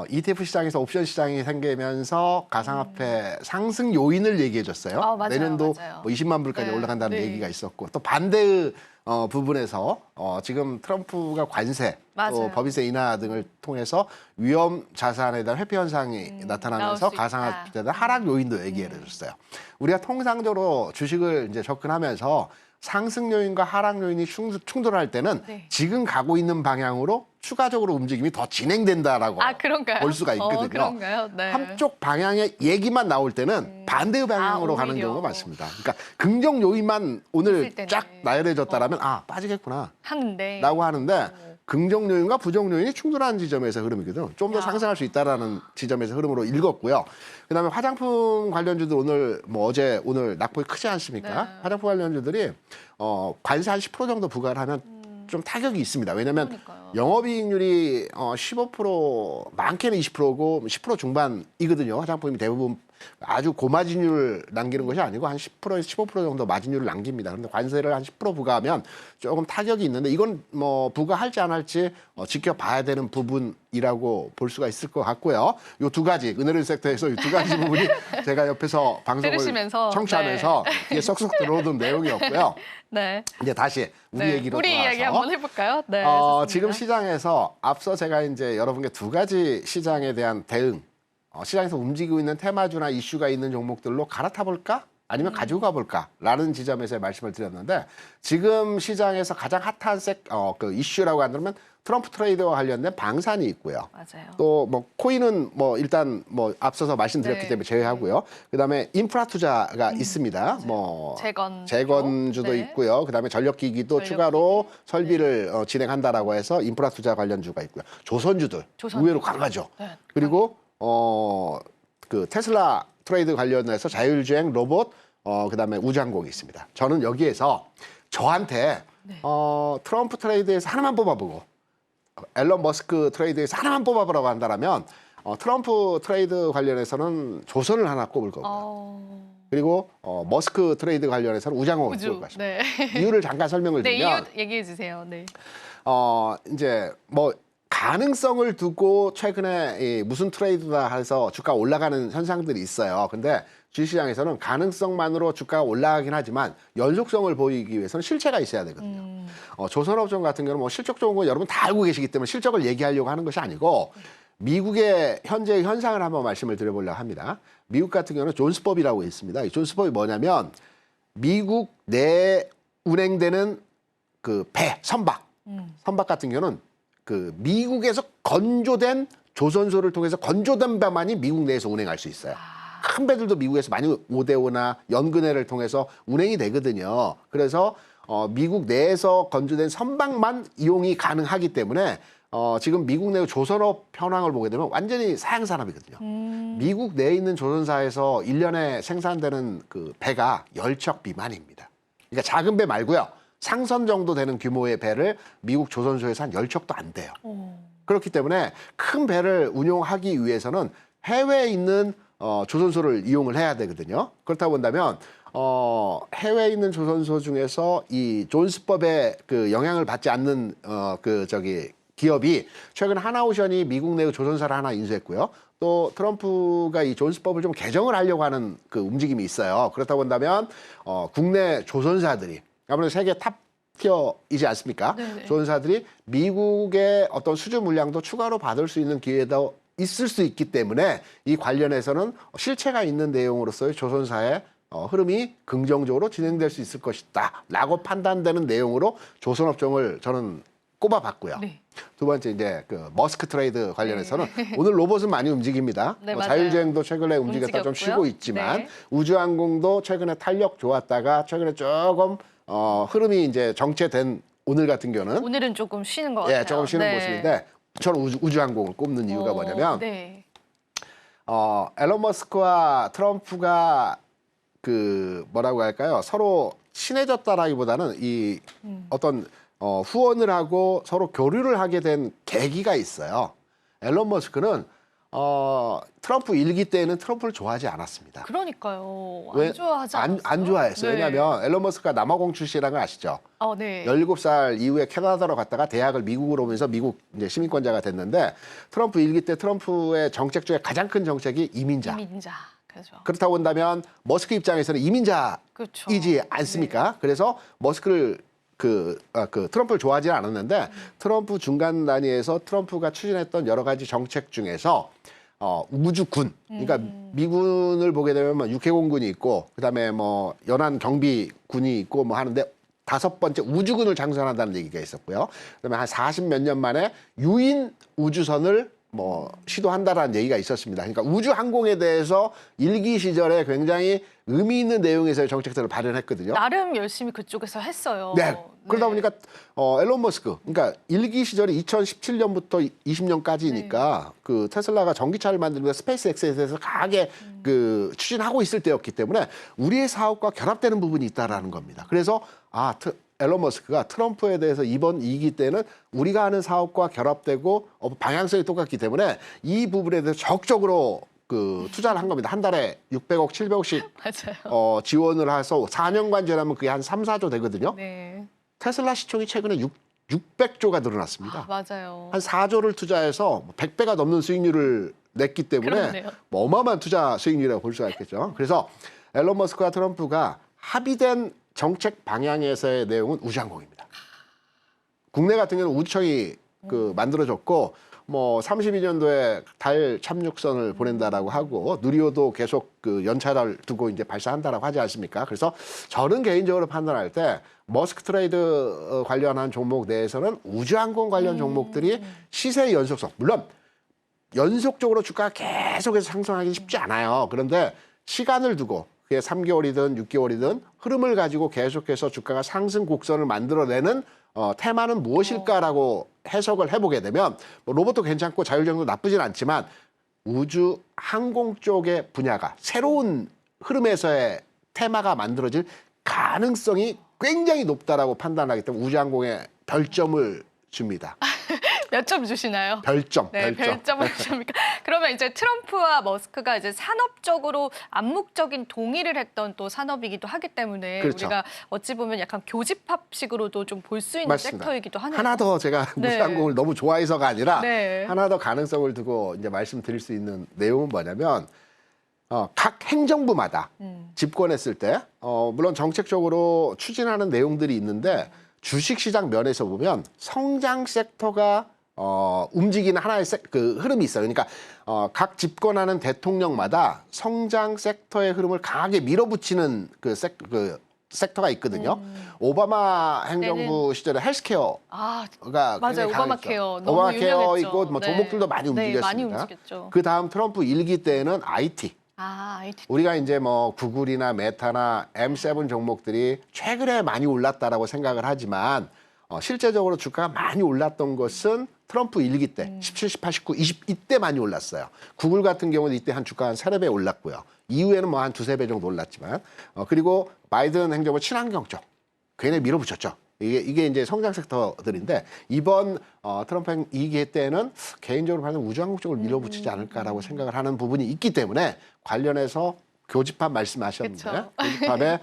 ETF 시장에서 옵션 시장이 생기면서 가상화폐 상승 요인을 얘기해 줬어요. 맞아요, 내년도 맞아요. 뭐 20만 불까지 네. 올라간다는 네. 얘기가 있었고 또 반대의 부분에서 지금 트럼프가 관세 또 맞아요. 법인세 인하 등을 통해서 위험 자산에 대한 회피 현상이 나올 나타나면서 수 가상화폐에 있다. 대한 하락 요인도 얘기해 줬어요. 우리가 통상적으로 주식을 이제 접근하면서 상승 요인과 하락 요인이 충돌할 때는 네. 지금 가고 있는 방향으로 추가적으로 움직임이 더 진행된다라고 그런가요? 볼 수가 있거든요. 그런가요? 네. 한쪽 방향의 얘기만 나올 때는 반대의 방향으로 가는 오히려. 경우가 많습니다. 그러니까 긍정 요인만 오늘 있을 때는. 쫙 나열해졌다라면 빠지겠구나 하는데. 라고 하는데 긍정 요인과 부정 요인이 충돌하는 지점에서 흐름이거든요. 좀 더 야. 상승할 수 있다라는 지점에서 흐름으로 읽었고요. 그다음에 화장품 관련주들 오늘 뭐 어제 오늘 낙폭이 크지 않습니까? 네. 화장품 관련주들이 관세 한 10% 정도 부과를 하면 좀 타격이 있습니다. 왜냐하면 그러니까요. 영업이익률이 15% 많게는 20%고 10% 중반이거든요. 화장품이 대부분 아주 고마진율 남기는 것이 아니고 한 10%에서 15% 정도 마진율을 남깁니다. 그런데 관세를 한 10% 부과하면 조금 타격이 있는데 이건 뭐 부과할지 안 할지 지켜봐야 되는 부분이라고 볼 수가 있을 것 같고요. 이 두 가지 은혜로운 섹터에서 이 두 가지 부분이 제가 옆에서 방송을 들으시면서, 청취하면서 이게 쏙쏙 들어오던 내용이었고요. 네. 이제 다시 우리 네. 얘기로 우리 돌아와서 이야기 한번 해볼까요? 네. 지금 좋습니다. 시장에서 앞서 제가 이제 여러분께 두 가지 시장에 대한 대응, 시장에서 움직이고 있는 테마주나 이슈가 있는 종목들로 갈아타 볼까? 아니면 가지고 가볼까라는 지점에서 말씀을 드렸는데 지금 시장에서 가장 핫한 그 이슈라고 한다면 트럼프 트레이드와 관련된 방산이 있고요. 맞아요. 또 뭐 코인은 뭐 일단 뭐 앞서서 말씀드렸기 네. 때문에 제외하고요. 그다음에 인프라 투자가 있습니다. 뭐 재건주도 네. 있고요. 그다음에 전력기기도 전력기기. 추가로 설비를 진행한다라고 해서 인프라 투자 관련주가 있고요. 조선주들 의외로 강하죠. 네. 그리고 그 테슬라 트레이드 관련해서 자율주행 로봇 그다음에 우주항공이 있습니다. 저는 여기에서 저한테 네. 트럼프 트레이드에서 하나만 뽑아보고 앨런 머스크 트레이드에서 하나만 뽑아보라고 한다면 트럼프 트레이드 관련해서는 조선을 하나 꼽을 거고요. 그리고 머스크 트레이드 관련해서는 우주항공을 꼽을 것입니다. 네. 이유를 잠깐 설명을 네, 드리면 이유 얘기해 주세요. 네. 이제 뭐 가능성을 두고 최근에 무슨 트레이드다 해서 주가 올라가는 현상들이 있어요. 근데 주식시장에서는 가능성만으로 주가가 올라가긴 하지만 연속성을 보이기 위해서는 실체가 있어야 되거든요. 조선업종 같은 경우는 뭐 실적 좋은 거 여러분 다 알고 계시기 때문에 실적을 얘기하려고 하는 것이 아니고 미국의 현재의 현상을 한번 말씀을 드려보려고 합니다. 미국 같은 경우는 존스법이라고 있습니다. 이 존스법이 뭐냐면 미국 내 운행되는 그 배, 선박 같은 경우는 그 미국에서 건조된 조선소를 통해서 건조된 배만이 미국 내에서 운행할 수 있어요. 큰 배들도 미국에서 많이 5대5나 연근해를 통해서 운행이 되거든요. 그래서 미국 내에서 건조된 선박만 이용이 가능하기 때문에 지금 미국 내 조선업 현황을 보게 되면 완전히 사양 산업이거든요. 미국 내에 있는 조선사에서 1년에 생산되는 그 배가 10척 미만입니다. 그러니까 작은 배 말고요. 상선 정도 되는 규모의 배를 미국 조선소에서 한 10척도 안 돼요. 그렇기 때문에 큰 배를 운용하기 위해서는 해외에 있는 조선소를 이용을 해야 되거든요. 그렇다고 본다면 해외에 있는 조선소 중에서 이 존스법의 그 영향을 받지 않는 기업이 최근 하나오션이 미국 내의 조선사를 하나 인수했고요. 또 트럼프가 이 존스법을 좀 개정을 하려고 하는 그 움직임이 있어요. 그렇다고 본다면 국내 조선사들이 아무래도 세계 탑티어이지 않습니까? 네네. 조선사들이 미국의 어떤 수주 물량도 추가로 받을 수 있는 기회도 있을 수 있기 때문에 이 관련해서는 실체가 있는 내용으로서의 조선사의 흐름이 긍정적으로 진행될 수 있을 것이다 라고 판단되는 내용으로 조선업종을 저는 꼽아봤고요. 네. 두 번째 이제 그 머스크 트레이드 관련해서는 오늘 로봇은 많이 움직입니다. 네, 뭐 맞아요. 자율주행도 최근에 움직였다 좀 움직였고요. 쉬고 있지만 네. 우주항공도 최근에 탄력 좋았다가 최근에 조금 흐름이 이제 정체된 오늘 같은 경우는 오늘은 조금 쉬는 것 같아요. 조금 쉬는 네. 모습인데 저는 우주항공을 꼽는 이유가 뭐냐면 네. 앨런 머스크와 트럼프가 그 뭐라고 할까요? 서로 친해졌다라기보다는 이 어떤 후원을 하고 서로 교류를 하게 된 계기가 있어요. 앨런 머스크는 트럼프 1기 때는 트럼프를 좋아하지 않았습니다. 그러니까요. 왜? 안 좋아하지 않았어요? 안 좋아했어요. 네. 왜냐하면 앨런 머스크가 남아공 출신이라는 걸 아시죠? 네. 17살 이후에 캐나다로 갔다가 대학을 미국으로 오면서 미국 이제 시민권자가 됐는데 트럼프 1기 때 트럼프의 정책 중에 가장 큰 정책이 이민자. 이민자. 그렇죠. 그렇다고 본다면 머스크 입장에서는 이민자이지 그렇죠. 않습니까? 네. 그래서 머스크를 트럼프를 좋아하지 않았는데 트럼프 중간 단위에서 트럼프가 추진했던 여러 가지 정책 중에서 우주군, 그러니까 미군을 보게 되면 뭐 육해공군이 있고 그다음에 뭐 연안 경비군이 있고 뭐 하는데 5번째 우주군을 창설한다는 얘기가 있었고요. 그다음에 한 40 몇 년 만에 유인 우주선을 뭐 시도한다라는 얘기가 있었습니다. 그러니까 우주 항공에 대해서 1기 시절에 굉장히 의미 있는 내용에서의 정책들을 발현했거든요. 나름 열심히 그쪽에서 했어요. 네. 그러다 네. 보니까 앨런 머스크, 그러니까 1기 시절이 2017년부터 20년까지니까 그 테슬라가 전기차를 만들면서 스페이스X에 대해서 강하게 그 추진하고 있을 때였기 때문에 우리의 사업과 결합되는 부분이 있다라는 겁니다. 그래서 앨런 머스크가 트럼프에 대해서 이번 2기 때는 우리가 하는 사업과 결합되고 방향성이 똑같기 때문에 이 부분에 대해서 적극적으로 그 투자를 한 겁니다. 한 달에 600억, 700억씩 맞아요. 지원을 해서 4년간 지나면 그게 한 3, 4조 되거든요. 네. 테슬라 시총이 최근에 600조가 늘어났습니다. 맞아요. 한 4조를 투자해서 100배가 넘는 수익률을 냈기 때문에 그렇네요. 뭐 어마어마한 투자 수익률이라고 볼 수가 있겠죠. 그래서 앨런 머스크와 트럼프가 합의된 정책 방향에서의 내용은 우주항공입니다. 국내 같은 경우는 우주청이 만들어졌고 뭐 32년도에 달 참육선을 보낸다라고 하고 누리호도 계속 그 연차를 두고 이제 발사한다라고 하지 않습니까? 그래서 저는 개인적으로 판단할 때 머스크 트레이드 관련한 종목 내에서는 우주항공 관련 종목들이 시세의 연속성, 물론 연속적으로 주가가 계속해서 상승하기 쉽지 않아요. 그런데 시간을 두고 그게 3개월이든 6개월이든 흐름을 가지고 계속해서 주가가 상승 곡선을 만들어내는 테마는 무엇일까라고 해석을 해보게 되면 뭐 로봇도 괜찮고 자율주행도 나쁘진 않지만 우주 항공 쪽의 분야가 새로운 흐름에서의 테마가 만들어질 가능성이 굉장히 높다라고 판단하기 때문에 우주항공에 별점을 줍니다. 몇 점 주시나요? 별점. 네, 별점을 주십니까? 그러면 이제 트럼프와 머스크가 이제 산업적으로 암묵적인 동의를 했던 또 산업이기도 하기 때문에 그렇죠. 우리가 어찌 보면 약간 교집합식으로도 좀 볼 수 있는 맞습니다. 섹터이기도 하네요. 하나 더 제가 네. 우주항공을 너무 좋아해서가 아니라 네. 하나 더 가능성을 두고 이제 말씀드릴 수 있는 내용은 뭐냐면 각 행정부마다 집권했을 때 물론 정책적으로 추진하는 내용들이 있는데 주식시장 면에서 보면 성장 sek터가 움직이는 하나의 그 흐름이 있어요. 그러니까 각 집권하는 대통령마다 성장 섹터의 흐름을 강하게 밀어붙이는 그 섹터가 있거든요. 오바마 행정부 시절에 헬스케어가 맞아요. 오바마 케어 너무 오바마케어 유명했죠. 있고 뭐 종목들도 많이 움직였습니다. 네, 많이 움직였죠. 그 다음 트럼프 1기 때는 IT. IT. 우리가 이제 뭐 구글이나 메타나 M7 종목들이 최근에 많이 올랐다라고 생각을 하지만 실제적으로 주가가 많이 올랐던 것은 트럼프 1기 때 17, 18, 19, 20 이때 많이 올랐어요. 구글 같은 경우는 이때 한 주가 한 3-4배 올랐고요. 이후에는 뭐 한 2-3배 정도 올랐지만 그리고 바이든 행정부 친환경 쪽 괜히 밀어붙였죠. 이게 이제 성장 섹터들인데 이번 트럼프 2기 때는 개인적으로 봐는 우주항공 쪽을 밀어붙이지 않을까라고 생각을 하는 부분이 있기 때문에 관련해서 교집합 말씀하셨는데 그쵸. 교집합에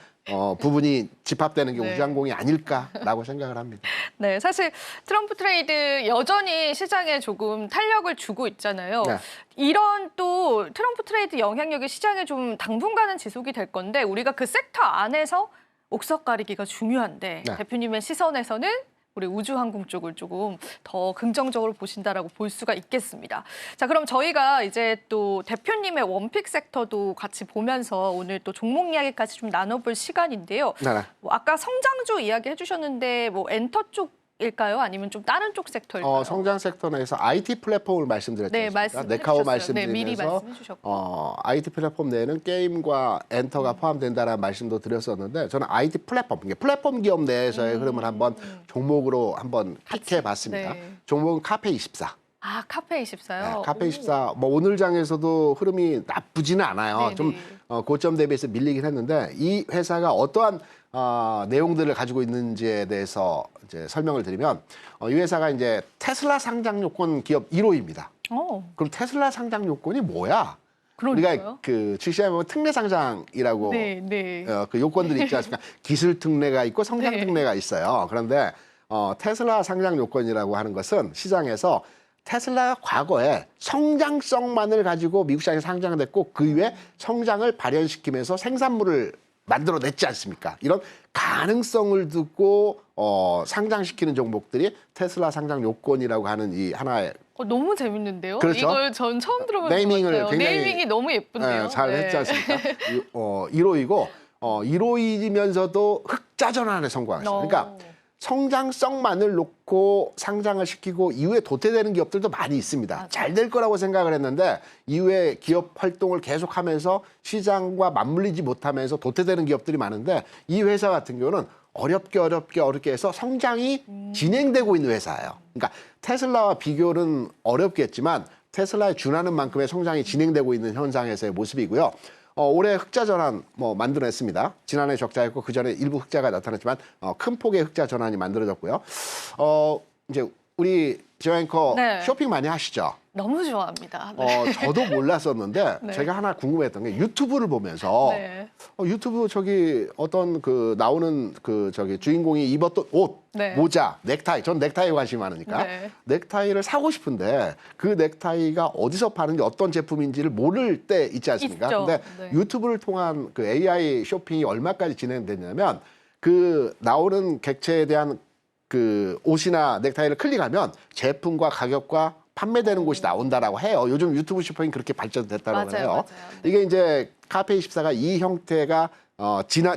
부분이 집합되는 게 네. 우주항공이 아닐까라고 생각을 합니다. 네, 사실 트럼프 트레이드 여전히 시장에 조금 탄력을 주고 있잖아요. 네. 이런 또 트럼프 트레이드 영향력이 시장에 좀 당분간은 지속이 될 건데 우리가 그 섹터 안에서 옥석 가리기가 중요한데 네. 대표님의 시선에서는 우리 우주항공 쪽을 조금 더 긍정적으로 보신다라고 볼 수가 있겠습니다. 자, 그럼 저희가 이제 또 대표님의 원픽 섹터도 같이 보면서 오늘 또 종목 이야기까지 좀 나눠볼 시간인데요. 네. 뭐 아까 성장주 이야기 해주셨는데 뭐 엔터 쪽일까요? 아니면 좀 다른 쪽 섹터일까요? 성장 섹터 내에서 IT 플랫폼을 말씀드렸죠. 네, 네카오 말씀해주셨어요. 네, 미리 말씀드리면서 말씀해 주셨고. IT 플랫폼 내에는 게임과 엔터가 포함된다는 말씀도 드렸었는데 저는 IT 플랫폼 기업 내에서의 흐름을 한번 종목으로 한번 픽해 봤습니다. 네. 종목은 카페24. 아, 카페24요? 네, 카페24 뭐 오늘 장에서도 흐름이 나쁘지는 않아요. 네네. 좀 고점 대비해서 밀리긴 했는데 이 회사가 어떠한 내용들을 가지고 있는지에 대해서 이제 설명을 드리면 이 회사가 이제 테슬라 상장 요건 기업 1호입니다. 그럼 테슬라 상장 요건이 뭐야? 그러니까요. 우리가 그 출시하면 보면 특례 상장이라고 네, 네. 그 요건들이 있지 않습니까? 기술 특례가 있고 성장 네. 특례가 있어요. 그런데 테슬라 상장 요건이라고 하는 것은 시장에서 테슬라가 과거에 성장성만을 가지고 미국 시장에 상장됐고 그 이후에 성장을 발현시키면서 생산물을 만들어냈지 않습니까? 이런 가능성을 두고 상장시키는 종목들이 테슬라 상장 요건이라고 하는 이 하나의 너무 재밌는데요? 그렇죠. 이걸 전 처음 들어보는 네이밍을 것 같아요. 굉장히, 네이밍이 너무 예쁜데요? 잘 했지 않습니까? 1호이고 1호이면서도 흑자 전환에 성공했어요. 그러니까 성장성만을 놓고 상장을 시키고 이후에 도태되는 기업들도 많이 있습니다. 맞아요. 잘 될 거라고 생각을 했는데 이후에 기업 활동을 계속하면서 시장과 맞물리지 못하면서 도태되는 기업들이 많은데 이 회사 같은 경우는 어렵게 해서 성장이 진행되고 있는 회사예요. 그러니까 테슬라와 비교는 어렵겠지만 테슬라에 준하는 만큼의 성장이 진행되고 있는 현상에서의 모습이고요. 올해 흑자 전환 만들어냈습니다. 지난해 적자였고 그 전에 일부 흑자가 나타났지만 큰 폭의 흑자 전환이 만들어졌고요. 이제 우리 지오 앵커 네. 쇼핑 많이 하시죠? 너무 좋아합니다. 네. 저도 몰랐었는데 네. 제가 하나 궁금했던 게 유튜브를 보면서 네. 유튜브 저기 어떤 그 나오는 그 저기 주인공이 입었던 옷, 네. 모자, 넥타이. 전 넥타이에 관심이 많으니까 네. 넥타이를 사고 싶은데 그 넥타이가 어디서 파는지 어떤 제품인지를 모를 때 있지 않습니까? 있죠. 근데 네. 유튜브를 통한 그 AI 쇼핑이 얼마까지 진행됐냐면 그 나오는 객체에 대한 그 옷이나 넥타이를 클릭하면 제품과 가격과 판매되는 곳이 나온다라고 해요. 요즘 유튜브 쇼핑이 그렇게 발전됐다고 맞아요, 해요. 맞아요. 네. 이게 이제 카페24가 이 형태가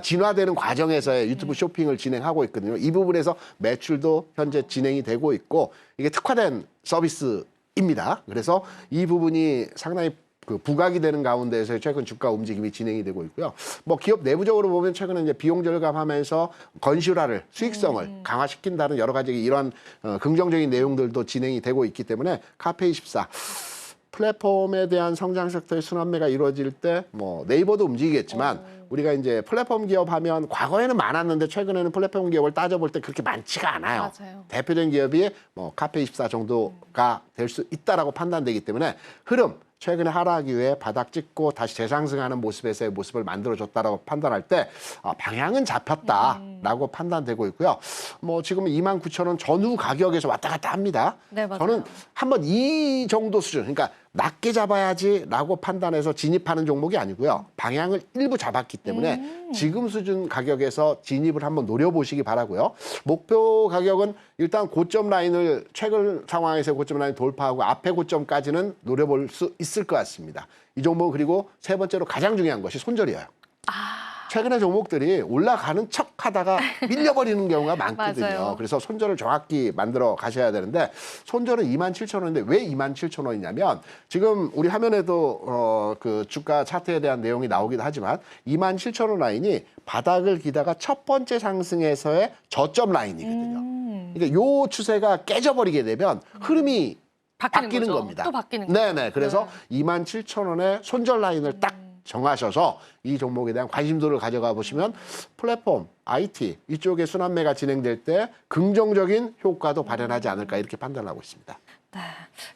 진화되는 과정에서의 유튜브 쇼핑을 진행하고 있거든요. 이 부분에서 매출도 현재 진행이 되고 있고 이게 특화된 서비스입니다. 그래서 이 부분이 상당히 그 부각이 되는 가운데에서 최근 주가 움직임이 진행이 되고 있고요. 뭐 기업 내부적으로 보면 최근에 이제 비용 절감하면서 건실화를 수익성을 강화시킨다는 여러 가지 이런 긍정적인 내용들도 진행이 되고 있기 때문에 카페24 플랫폼에 대한 성장 섹터의 순환매가 이루어질 때 뭐 네이버도 움직이겠지만 우리가 이제 플랫폼 기업 하면 과거에는 많았는데 최근에는 플랫폼 기업을 따져볼 때 그렇게 많지가 않아요. 맞아요. 대표적인 기업이 뭐 카페24 정도가 될 수 있다라고 판단되기 때문에 흐름 최근에 하락 이후에 바닥 찍고 다시 재상승하는 모습에서의 모습을 만들어줬다라고 판단할 때 방향은 잡혔다라고 판단되고 있고요. 뭐 지금 29,000원 전후 가격에서 왔다 갔다 합니다. 네, 맞아요. 저는 한번 이 정도 수준, 그러니까 낮게 잡아야지라고 판단해서 진입하는 종목이 아니고요. 방향을 일부 잡았기 때문에 지금 수준 가격에서 진입을 한번 노려보시기 바라고요. 목표 가격은 일단 고점 라인을 최근 상황에서 고점 라인 돌파하고 앞에 고점까지는 노려볼 수 있을 것 같습니다. 이 종목은 그리고 세 번째로 가장 중요한 것이 손절이에요. 최근에 종목들이 올라가는 척 하다가 밀려버리는 경우가 많거든요. 맞아요. 그래서 손절을 정확히 만들어 가셔야 되는데 손절은 27,000원인데 왜 27,000원이냐면 지금 우리 화면에도 그 주가 차트에 대한 내용이 나오기도 하지만 27,000원 라인이 바닥을 기다가 첫 번째 상승에서의 저점 라인이거든요. 그러니까 요 추세가 깨져버리게 되면 흐름이 바뀌는 거죠. 겁니다. 또 바뀌는 거죠. 네네. 그래서 27,000원의 손절 라인을 딱 정하셔서 이 종목에 대한 관심도를 가져가 보시면 플랫폼, IT 이쪽에 순환매가 진행될 때 긍정적인 효과도 발현하지 않을까 이렇게 판단하고 있습니다. 네.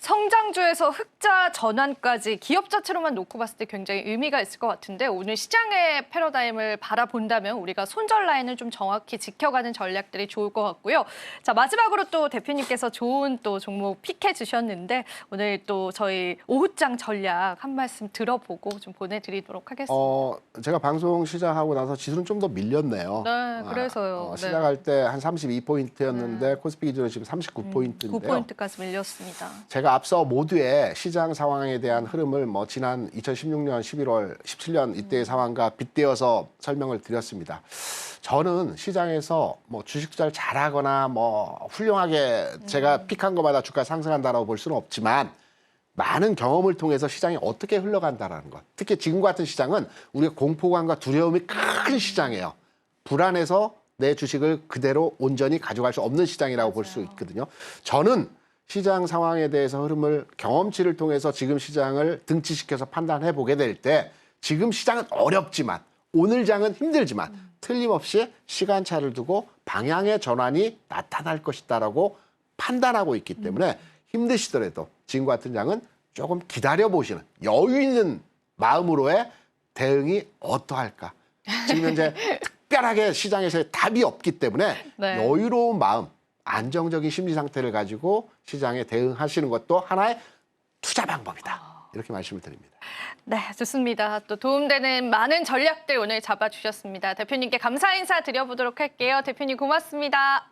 성장주에서 흑자 전환까지 기업 자체로만 놓고 봤을 때 굉장히 의미가 있을 것 같은데 오늘 시장의 패러다임을 바라본다면 우리가 손절 라인을 좀 정확히 지켜가는 전략들이 좋을 것 같고요. 자, 마지막으로 또 대표님께서 좋은 또 종목 픽해 주셨는데 오늘 또 저희 오후장 전략 한 말씀 들어보고 좀 보내드리도록 하겠습니다. 제가 방송 시작하고 나서 지수는 좀 더 밀렸네요. 네, 그래서요. 네. 시작할 때 한 32포인트였는데 코스피 기준으로 지금 39포인트인데요. 9포인트까지 밀렸습니다. 제가 앞서 모두의 시장 상황에 대한 흐름을 뭐 지난 2016년 11월, 17년 이때의 상황과 빗대어서 설명을 드렸습니다. 저는 시장에서 뭐 주식 투자를 잘하거나 뭐 훌륭하게 제가 픽한 것마다 주가 상승한다라고 볼 수는 없지만 많은 경험을 통해서 시장이 어떻게 흘러간다라는 것. 특히 지금 같은 시장은 우리가 공포감과 두려움이 큰 시장이에요. 불안해서 내 주식을 그대로 온전히 가져갈 수 없는 시장이라고 볼 수 있거든요. 저는 시장 상황에 대해서 흐름을 경험치를 통해서 지금 시장을 등치시켜서 판단해 보게 될 때 지금 시장은 어렵지만 오늘 장은 힘들지만 틀림없이 시간차를 두고 방향의 전환이 나타날 것이다라고 판단하고 있기 때문에 힘드시더라도 지금 같은 장은 조금 기다려보시는 여유 있는 마음으로의 대응이 어떠할까. 지금 현재 특별하게 시장에서의 답이 없기 때문에 네. 여유로운 마음, 안정적인 심리 상태를 가지고 시장에 대응하시는 것도 하나의 투자 방법이다. 이렇게 말씀을 드립니다. 네, 좋습니다. 또 도움되는 많은 전략들 오늘 잡아주셨습니다. 대표님께 감사 인사 드려보도록 할게요. 대표님 고맙습니다.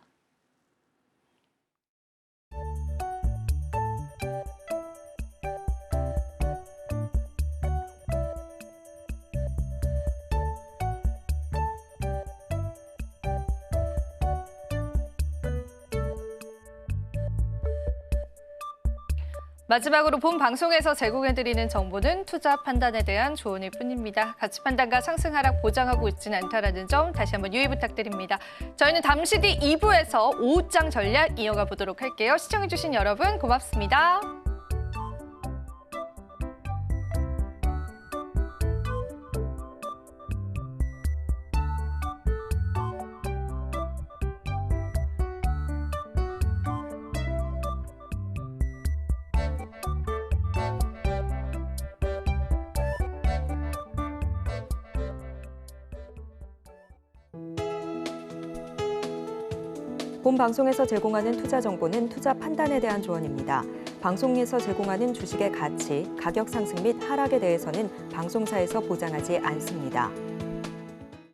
마지막으로 본 방송에서 제공해드리는 정보는 투자 판단에 대한 조언일 뿐입니다. 가치 판단과 상승 하락 보장하고 있지는 않다는 점 다시 한번 유의 부탁드립니다. 저희는 잠시 뒤 2부에서 오후장 전략 이어가 보도록 할게요. 시청해주신 여러분 고맙습니다. 본 방송에서 제공하는 투자 정보는 투자 판단에 대한 조언입니다. 방송에서 제공하는 주식의 가치, 가격 상승 및 하락에 대해서는 방송사에서 보장하지 않습니다.